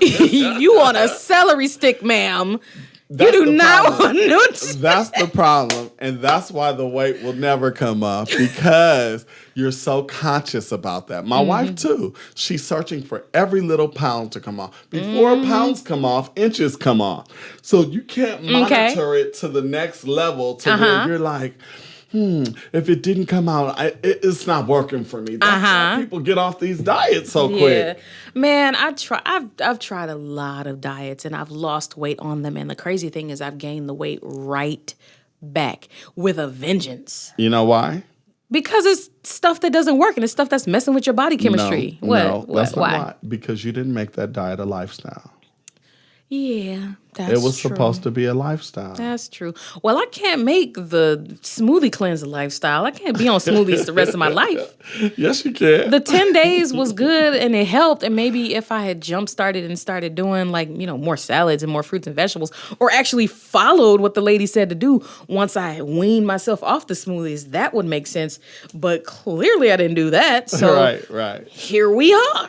You want a celery stick, ma'am. That's you do the not problem. want no chicken. That's the problem. And that's why the weight will never come off because you're so conscious about that. My wife, too, she's searching for every little pound to come off. Before pounds come off, inches come off. So you can't monitor it to the next level to where you're like, if it didn't come out, it's not working for me. That's how people get off these diets so quick. Man, I've tried a lot of diets and I've lost weight on them. And the crazy thing is I've gained the weight right back with a vengeance. You know why? Because it's stuff that doesn't work and it's stuff that's messing with your body chemistry. No, that's Why? not why. Because you didn't make that diet a lifestyle. Yeah, that's true. It was supposed to be a lifestyle. That's true. Well, I can't make the smoothie cleanser lifestyle. I can't be on smoothies the rest of my life. Yes, you can. The 10 days was good and it helped. And maybe if I had jump started and started doing more salads and more fruits and vegetables, or actually followed what the lady said to do once I weaned myself off the smoothies, that would make sense. But clearly I didn't do that. So right. here we are.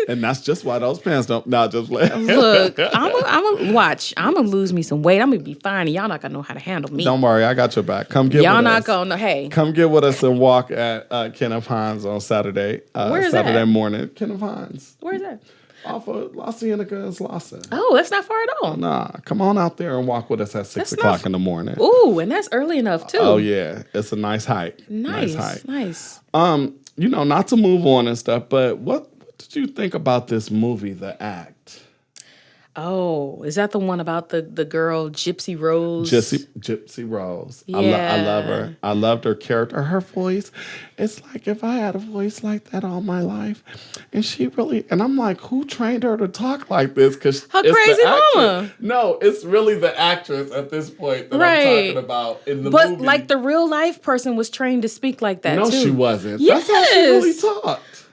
And that's just why those pants don't. Not just like. Look, I'm gonna lose me some weight. I'm gonna be fine, and y'all not gonna know how to handle me. Don't worry, I got your back. Come get y'all with not us. gonna know. Hey, Come get with us and walk at Kenneth Hines on Saturday. Where is Saturday that? morning. Kenneth Hines. where's that? Off of La Cienega and Slauson. Oh, that's not far at all. Nah, come on out there and walk with us at 6 That's o'clock not- in the morning. Ooh, and that's early enough too. Oh yeah, it's a nice hike. nice, hike. nice. Not to move on and stuff, but what did you think about this movie, The Act? Oh, is that the one about the girl Gypsy Rose? Gypsy Rose. Yeah. I love her. I loved her character. Her voice. It's like if I had a voice like that all my life, and she really. And I'm like, who trained her to talk like this? Because her crazy mama. No, it's really the actress at this point that I'm talking about in the movie. But like the real life person was trained to speak like that. No, too. she wasn't. Yes. That's how she really talked.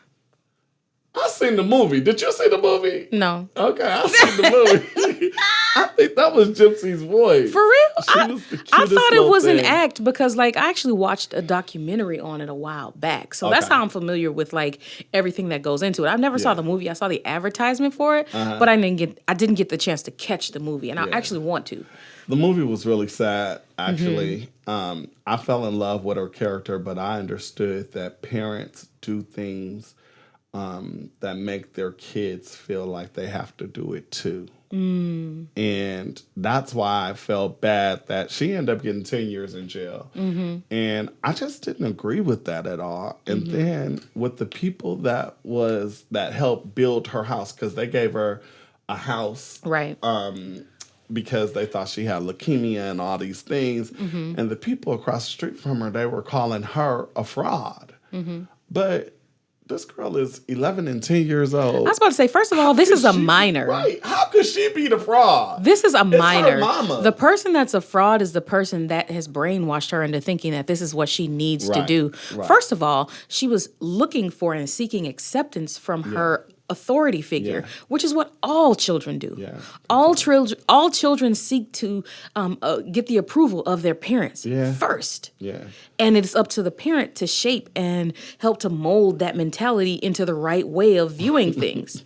I seen the movie. Did you see the movie? No. Okay, I seen the movie. I think that was Gypsy's voice. For real? She was the cutest I thought it was thing. an act because like I actually watched a documentary on it a while back. So that's how I'm familiar with like everything that goes into it. I never saw the movie. I saw the advertisement for it, but I didn't get the chance to catch the movie, and I actually want to. The movie was really sad, actually. I fell in love with her character, but I understood that parents do things that make their kids feel like they have to do it too. And that's why I felt bad that she ended up getting 10 years in jail. And I just didn't agree with that at all. And then with the people that helped build her house, because they gave her a house. Right. Because they thought she had leukemia and all these things. And the people across the street from her, they were calling her a fraud. But this girl is 11 and 10 years old. I was about to say, first of all, this is a minor. Right. How could she be the fraud? This is a minor. Her mama. The person that's a fraud is the person that has brainwashed her into thinking that this is what she needs to do. Right. First of all, she was looking for and seeking acceptance from her authority figure, which is what all children do. Yeah. All children seek to get the approval of their parents first. Yeah. And it's up to the parent to shape and help to mold that mentality into the right way of viewing things.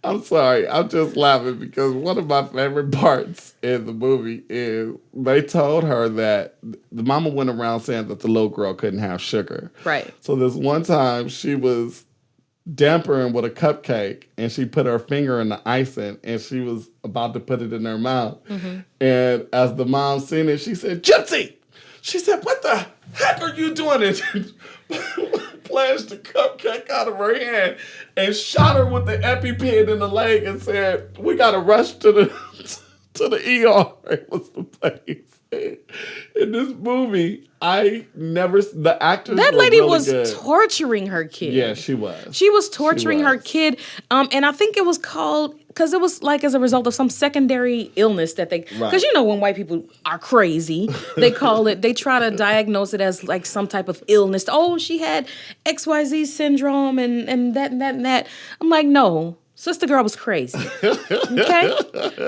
I'm sorry. I'm just laughing because one of my favorite parts in the movie is they told her that the mama went around saying that the little girl couldn't have sugar. Right. So this one time she was dampering with a cupcake and she put her finger in the icing and she was about to put it in her mouth. And as the mom seen it, she said, "Gypsy!" She said, "What the heck are you doing?" And flashed the cupcake out of her hand and shot her with the EpiPen in the leg and said, "We got to rush to the ER." It was the place. In this movie, the actors that were lady really was good. torturing her kid. Yeah, she was. She was torturing her kid. And I think it was called, because it was like as a result of some secondary illness that they, because you know when white people are crazy, they try to diagnose it as like some type of illness. Oh, she had XYZ syndrome and that. I'm like, no. Sister girl was crazy, okay?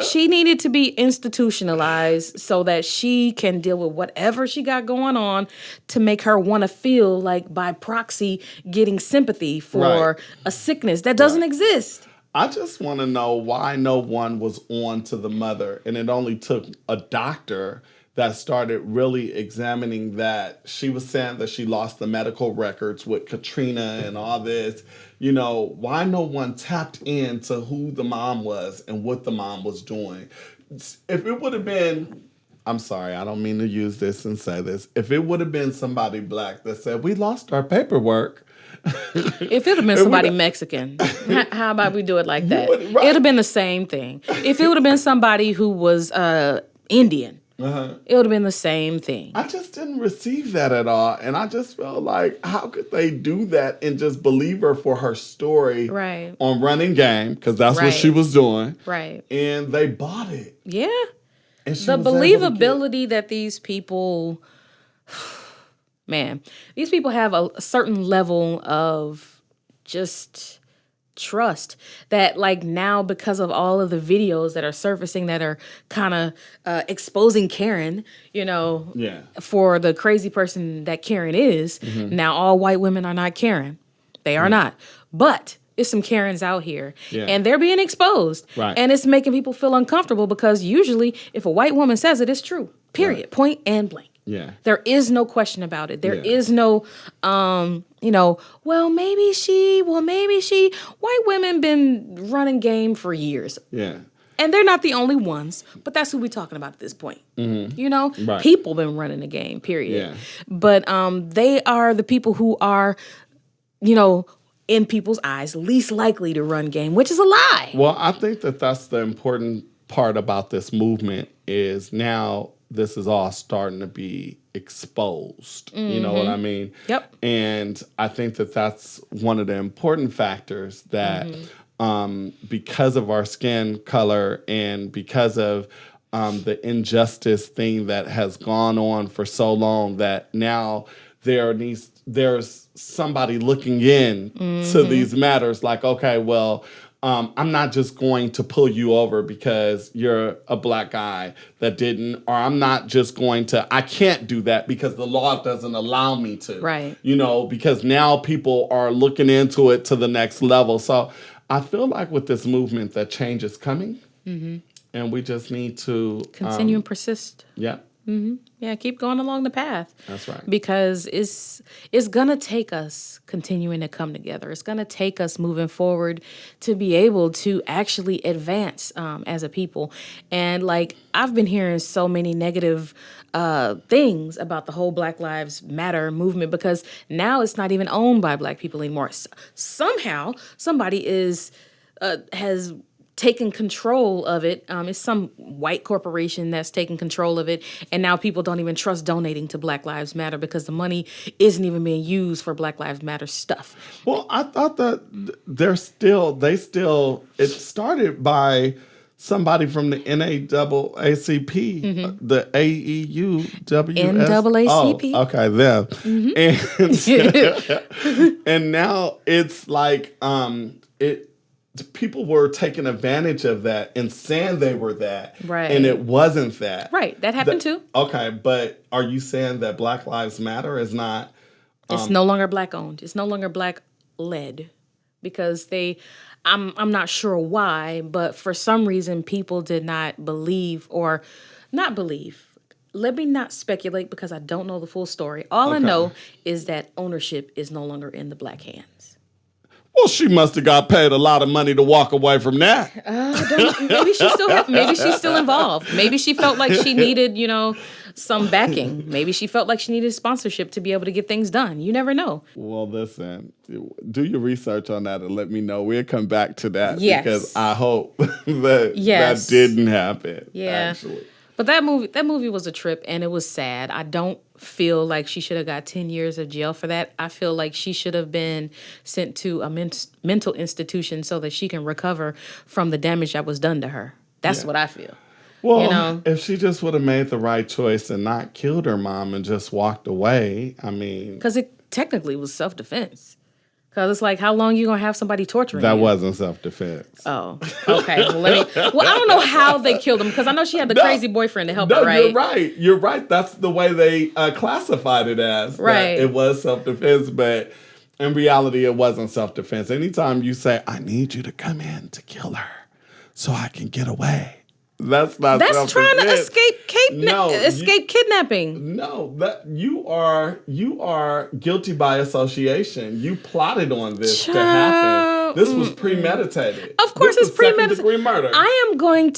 She needed to be institutionalized so that she can deal with whatever she got going on to make her want to feel like by proxy getting sympathy for a sickness that doesn't exist. I just want to know why no one was on to the mother, and it only took a doctor that started really examining that. She was saying that she lost the medical records with Katrina and all this. You know, why no one tapped into who the mom was and what the mom was doing? If it would have been, I'm sorry, I don't mean to use this and say this. If it would have been somebody black that said, "We lost our paperwork." If it would have been somebody Mexican, how about we do it like that? It would have been the same thing. If it would have been somebody who was Indian, it would have been the same thing. I just didn't receive that at all. And I just felt like, how could they do that and just believe her for her story on Running Game? Because that's what she was doing. Right. And they bought it. Yeah. And the believability that these people, man, these people have a certain level of just trust that like now because of all of the videos that are surfacing that are kind of exposing Karen, you know, for the crazy person that Karen is. Now all white women are not Karen. They are not. But it's some Karens out here and they're being exposed. And it's making people feel uncomfortable because usually if a white woman says it, it's true. Period. Point and blank. Yeah. There is no question about it. There is no, you know, well, maybe she. White women been running game for years. Yeah. And they're not the only ones, but that's who we're talking about at this point. You know, people been running the game, period. But they are the people who are, you know, in people's eyes, least likely to run game, which is a lie. Well, I think that that's the important part about this movement is now this is all starting to be exposed. You know what I mean? Yep. And I think that that's one of the important factors that because of our skin color and because of the injustice thing that has gone on for so long that now there's somebody looking in to these matters like, okay, well, I'm not just going to pull you over because you're a black guy that didn't, or I'm not just going to, I can't do that because the law doesn't allow me to. Right. You know, because now people are looking into it to the next level. So I feel like with this movement that change is coming and we just need to continue and persist. Yeah. Yeah, keep going along the path. That's right. Because it's going to take us continuing to come together. It's going to take us moving forward to be able to actually advance as a people. And like I've been hearing so many negative things about the whole Black Lives Matter movement because now it's not even owned by Black people anymore. Somehow somebody has taken control of it. It's some white corporation that's taken control of it. And now people don't even trust donating to Black Lives Matter because the money isn't even being used for Black Lives Matter stuff. Well, I thought that it started by somebody from the NAACP, the NAACP. Oh, okay, them. And, and now it's like people were taking advantage of that and saying they were that. Right. And it wasn't that. Right. That happened too. Okay. But are you saying that Black Lives Matter is not... it's no longer Black owned. It's no longer Black led because I'm not sure why, but for some reason people did not believe or not believe. Let me not speculate because I don't know the full story. All I know is that ownership is no longer in the Black hands. Well, she must have got paid a lot of money to walk away from that. Maybe she's still involved. Maybe she felt like she needed, some backing. Maybe she felt like she needed sponsorship to be able to get things done. You never know. Well, listen, do your research on that and let me know. We'll come back to that because I hope that didn't happen. Yeah. Actually. But that movie was a trip and it was sad. I don't feel like she should have got 10 years of jail for that. I feel like she should have been sent to a mental institution so that she can recover from the damage that was done to her. That's what I feel. Well, if she just would have made the right choice and not killed her mom and just walked away, I mean... Because it technically was self-defense. Because it's like, how long you going to have somebody torturing you? That wasn't self-defense. Oh, okay. Well, I don't know how they killed him because I know she had the crazy boyfriend to help her, right? You're right. You're right. That's the way they classified it as. Right. It was self-defense, but in reality, it wasn't self-defense. Anytime you say, I need you to come in to kill her so I can get away. That's not That's trying to escape kidnapping. No, that you are guilty by association. You plotted on this to happen. This was premeditated. Of course, it's premeditated. Second-degree murder. I am going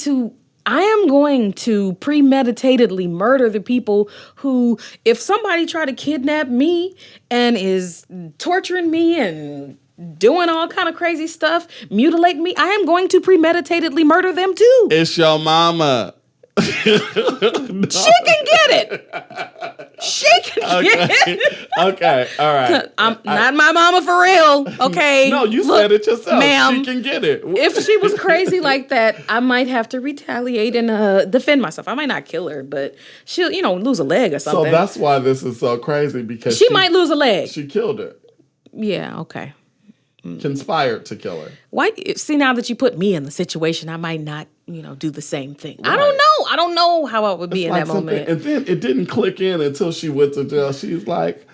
to premeditatedly murder the people who, if somebody tried to kidnap me and is torturing me and doing all kind of crazy stuff, mutilating me, I am going to premeditatedly murder them too. It's your mama. She can get it. She can get it. Okay, all right. I'm not my mama for real, okay? No, you said it yourself. Ma'am, she can get it. If she was crazy like that, I might have to retaliate and defend myself. I might not kill her, but she'll, lose a leg or something. So that's why this is so crazy because she might lose a leg. She killed her. Yeah, okay. Conspired to kill her. Why? See, now that you put me in the situation, I might not, do the same thing. Right. I don't know how I would be in that moment. And then it didn't click in until she went to jail. She's like,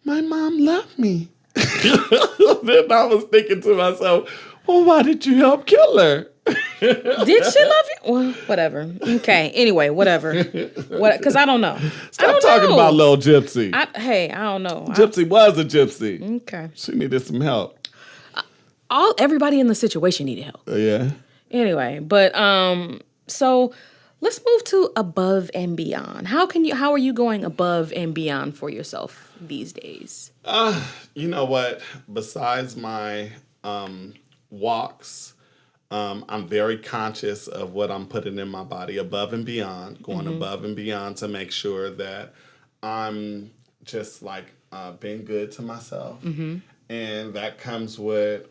my mom loved me. Then I was thinking to myself, well, why did you help kill her? Did she love you? Well, whatever. Okay. Anyway, whatever. Because I don't know. Stop talking about little Gypsy. I don't know. Gypsy was a gypsy. Okay. She needed some help. Everybody in the situation needed help. Yeah. Anyway, but so let's move to above and beyond. How are you going above and beyond for yourself these days? You know what? Besides my walks, I'm very conscious of what I'm putting in my body above and beyond, going above and beyond to make sure that I'm just like being good to myself. And that comes with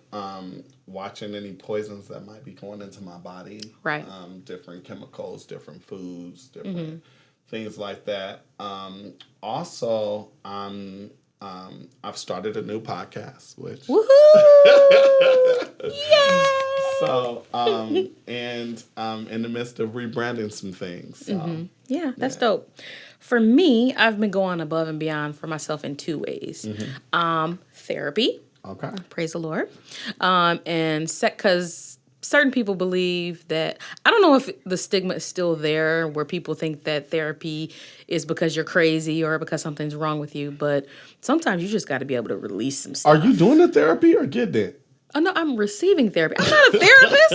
watching any poisons that might be going into my body. Right. Different chemicals, different foods, different things like that. Also, I've started a new podcast, which... Woohoo! Yay! So, and I'm in the midst of rebranding some things. So, Yeah, that's dope. For me, I've been going above and beyond for myself in two ways. Therapy. Okay. Praise the Lord. And because certain people believe that, I don't know if the stigma is still there where people think that therapy is because you're crazy or because something's wrong with you, but sometimes you just got to be able to release some stuff. Are you doing the therapy or getting it? Oh, no, I'm receiving therapy. I'm not a therapist.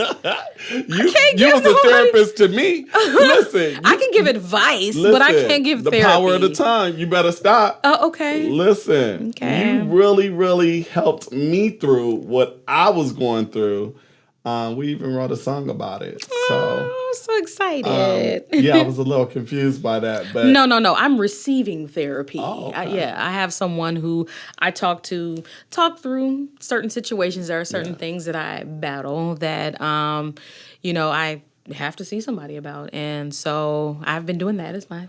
You was a therapist to me. Listen. I can give advice, but I can't give therapy. The power of the tongue. You better stop. Oh, okay. Listen. Okay. You really, really helped me through what I was going through. We even wrote a song about it. So, oh, so excited. Yeah, I was a little confused by that. But No. I'm receiving therapy. Oh, okay. I have someone who I talk through certain situations. There are certain things that I battle that, I have to see somebody about. And so I've been doing that as my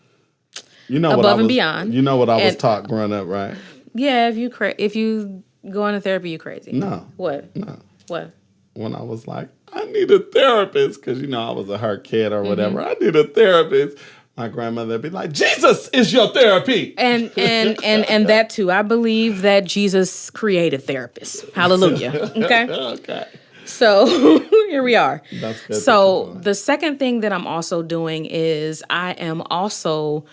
above and beyond. You know what I was taught growing up, right? Yeah, if you go into therapy, you're crazy. No. What? No. What? When I was like, I need a therapist, because, I was a hurt kid or whatever. I need a therapist. My grandmother would be like, Jesus is your therapy. And that too. I believe that Jesus created therapists. Hallelujah. Okay? Okay. So here we are. That's good. So the second thing that I'm also doing is I am also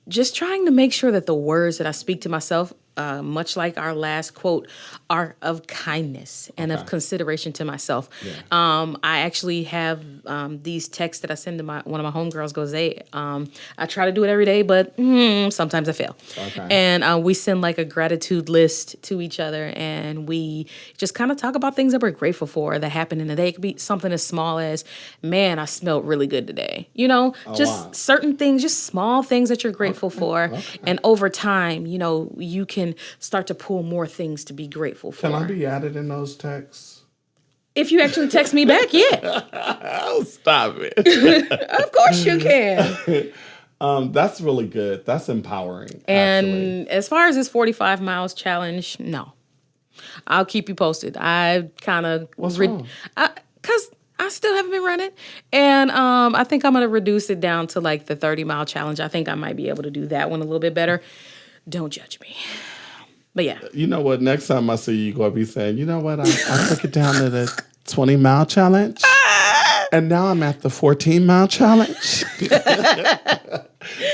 just trying to make sure that the words that I speak to myself, much like our last quote, are of kindness and of consideration to myself. Yeah. I actually have these texts that I send to one of my homegirls. Goes, I try to do it every day, but sometimes I fail. Okay. And we send like a gratitude list to each other, and we just kind of talk about things that we're grateful for that happened in the day. It could be something as small as, man, I smelled really good today. Certain things, just small things that you're grateful for. Okay. And over time, you can start to pull more things to be grateful for. Can I be added in those texts? If you actually text me back, yeah. Oh, stop it. Of course you can. That's really good. That's empowering. And actually. As far as this 45 miles challenge, no. I'll keep you posted. I kind of... What's wrong? Because I still haven't been running. And I think I'm going to reduce it down to like the 30-mile challenge. I think I might be able to do that one a little bit better. Don't judge me. But yeah. You know what? Next time I see you, you're going to be saying, you know what? I took it down to the 20-mile challenge. And now I'm at the 14-mile challenge.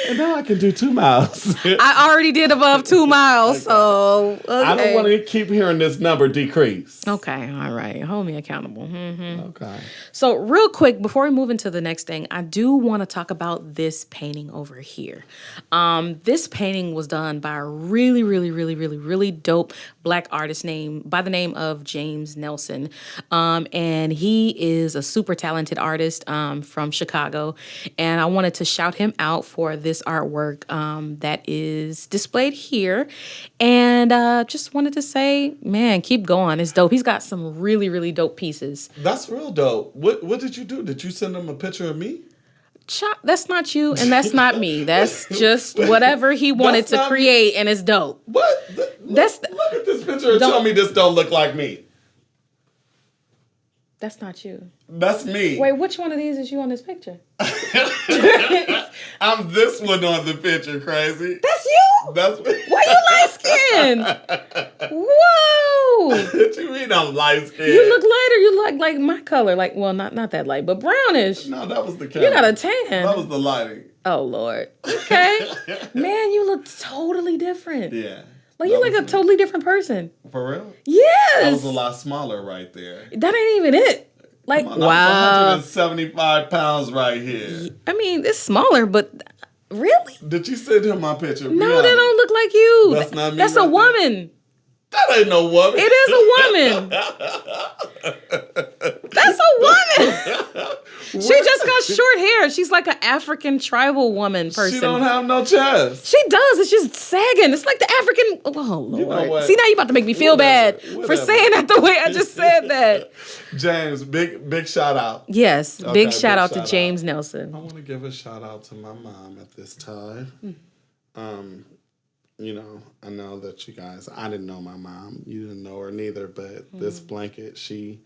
And now I can do 2 miles. I already did above 2 miles, okay. So... Okay. I don't want to keep hearing this number decrease. Okay, all right. Hold me accountable. Mm-hmm. Okay. So real quick, before we move into the next thing, I do want to talk about this painting over here. This painting was done by a really, really, really, really, really dope Black artist by the name of James Nelson. And he is a super talented artist from Chicago. And I wanted to shout him out for this artwork that is displayed here. And just wanted to say, man, keep going. It's dope. He's got some really, really dope pieces. That's real dope. What did you do? Did you send him a picture of me? That's not you, and that's not me. That's just whatever he wanted to create, and it's dope. What? Look at this picture and tell me this don't look like me. That's not you. That's me. Wait, which one of these is you on this picture? I'm this one on the picture, crazy. That's you? That's me. Why you light skinned? Whoa. What you mean I'm light skinned? You look lighter. You look like my color. Like, well, not that light, but brownish. No, that was the camera. You got a tan. That was the lighting. Oh, Lord. Okay. Man, you look totally different. Yeah. Like, you're like a totally different person. For real? Yes. I was a lot smaller right there. That ain't even it. Like, wow. I was 175 pounds right here. I mean, it's smaller, but Really? Did you send him my picture? No, that don't look like you. That's not me. That's a woman. That ain't no woman. It is a woman. That's a woman. She just got short hair. She's like an African tribal woman person. She don't have no chest. She does. It's just sagging. It's like the African. Oh, Lord. You know what? See, now you about to make me feel bad for saying that the way I just said that. James, big shout out. Yes, Okay, big shout out to James Nelson. I want to give a shout out to my mom at this time. You know, I know that you guys, I didn't know my mom. You didn't know her neither, but this blanket, she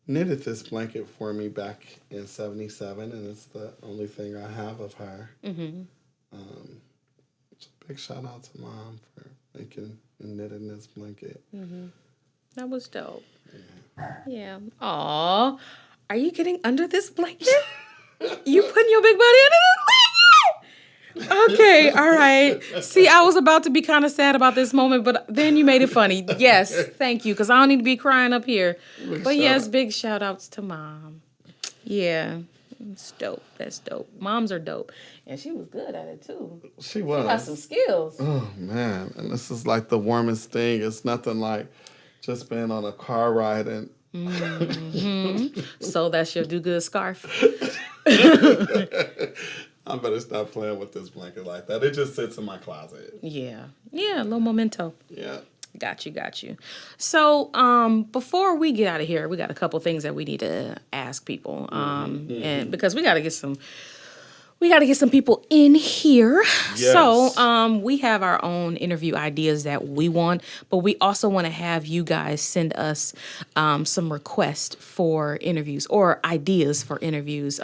knitted this blanket for me back in 77, and it's the only thing I have of her. So big shout out to Mom for making and knitting this blanket. That was dope. Yeah. Aw. Are you getting under this blanket? You putting your big body under this blanket? Okay, all right. See, I was about to be kind of sad about this moment, but then you made it funny. Yes, thank you, because I don't need to be crying up here. But yes, big shout outs to Mom. Yeah, it's dope. That's dope. Moms are dope. And she was good at it, too. She was. She got some skills. Oh, man. And this is like the warmest thing. It's nothing like just being on a car ride and... So that's your DoGood scarf. I better stop playing with this blanket like that. It just sits in my closet. Yeah, a little memento. Yeah. Got you. So, before we get out of here, we got a couple things that we need to ask people. And because we got to get some people in here. Yes. So, we have our own interview ideas that we want, but we also want to have you guys send us some requests for interviews or ideas for interviews.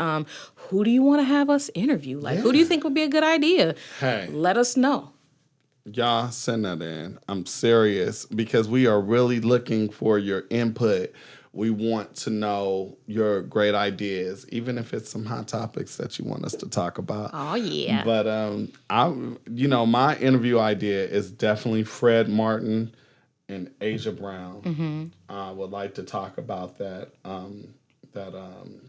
Who do you want to have us interview? Like, who do you think would be a good idea? Hey. Let us know. Y'all send that in. I'm serious because we are really looking for your input. We want to know your great ideas, even if it's some hot topics that you want us to talk about. Oh, yeah. But, my interview idea is definitely Fred Martin and Asia Brown. I would like to talk about that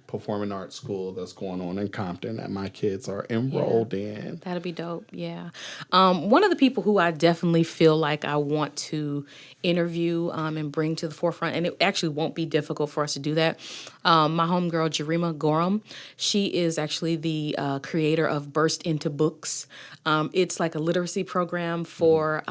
performing arts school that's going on in Compton that my kids are enrolled in. That'd be dope, yeah. One of the people who I definitely feel like I want to interview and bring to the forefront, and it actually won't be difficult for us to do that, my homegirl, Jarima Gorham. She is actually the creator of Burst Into Books. It's like a literacy program for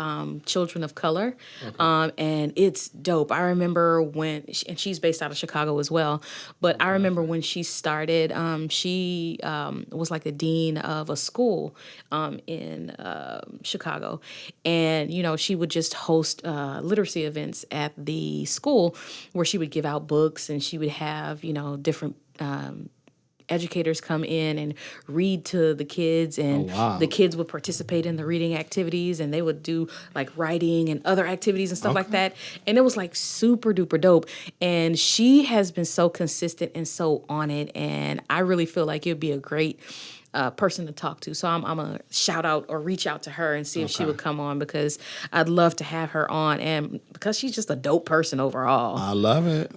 children of color, and it's dope. I remember and she's based out of Chicago as well, but I remember when she started, she was like the dean of a school in Chicago. And, she would just host literacy events at the school where she would give out books and she would have, different educators come in and read to the kids, and the kids would participate in the reading activities, and they would do like writing and other activities and stuff like that. And it was like super duper dope. And she has been so consistent and so on it. And I really feel like it would be a great person to talk to. So I'm going to shout out or reach out to her and see if she would come on, because I'd love to have her on, and because she's just a dope person overall. I love it.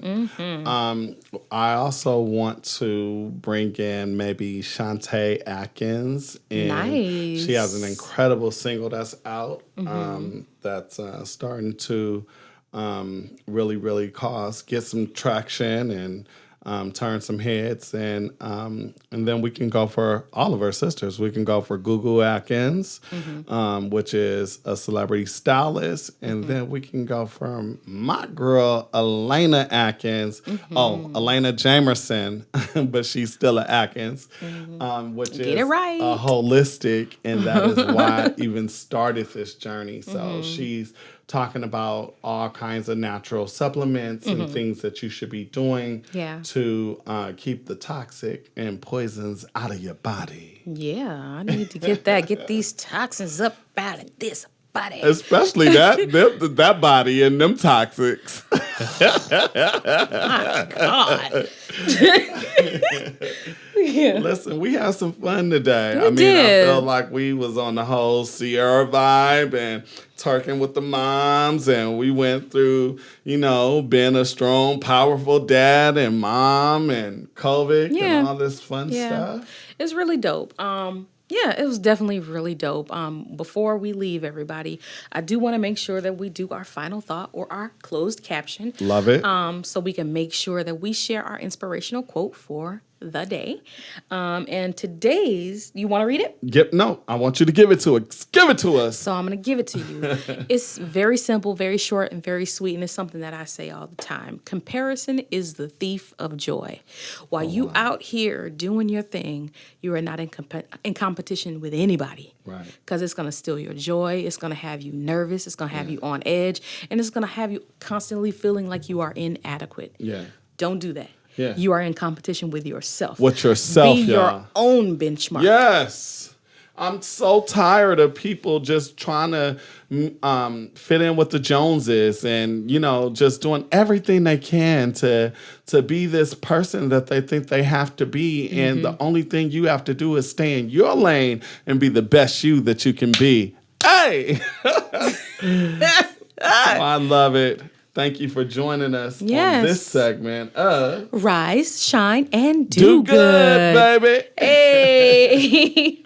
I also want to bring in maybe Shantae Atkins. And nice. She has an incredible single that's out that's starting to really, really get some traction and turn some heads, and then we can go for all of our sisters. We can go for Gugu Atkins, which is a celebrity stylist, and then we can go from my girl Elena Atkins. Elena Jamerson, but she's still an Atkins, which is a holistic, and that is why I even started this journey. So she's talking about all kinds of natural supplements and things that you should be doing to keep the toxic and poisons out of your body. Yeah, I need to get these toxins up out of this body. Especially that body and them toxics. My God. Listen, we had some fun today. I feel like we was on the whole Sierra vibe and talking with the moms, and we went through, being a strong, powerful dad and mom and COVID and all this fun stuff. It's really dope. Yeah, it was definitely really dope. Before we leave, everybody, I do want to make sure that we do our final thought or our closed caption. Love it. So we can make sure that we share our inspirational quote for the day. And today's, you want to read it? No, I want you to give it to us. Give it to us. So I'm going to give it to you. It's very simple, very short, and very sweet. And it's something that I say all the time. Comparison is the thief of joy. While you out here doing your thing, you are not in competition with anybody. Right. Because it's going to steal your joy. It's going to have you nervous. It's going to have you on edge. And it's going to have you constantly feeling like you are inadequate. Yeah. Don't do that. Yeah. You are in competition with yourself. With yourself, Be y'all. your own benchmark. Yes. I'm so tired of people just trying to fit in with the Joneses and, just doing everything they can to be this person that they think they have to be. Mm-hmm. And the only thing you have to do is stay in your lane and be the best you that you can be. Hey! I love it. Thank you for joining us on this segment of Rise, Shine, and Do Good, baby. Hey.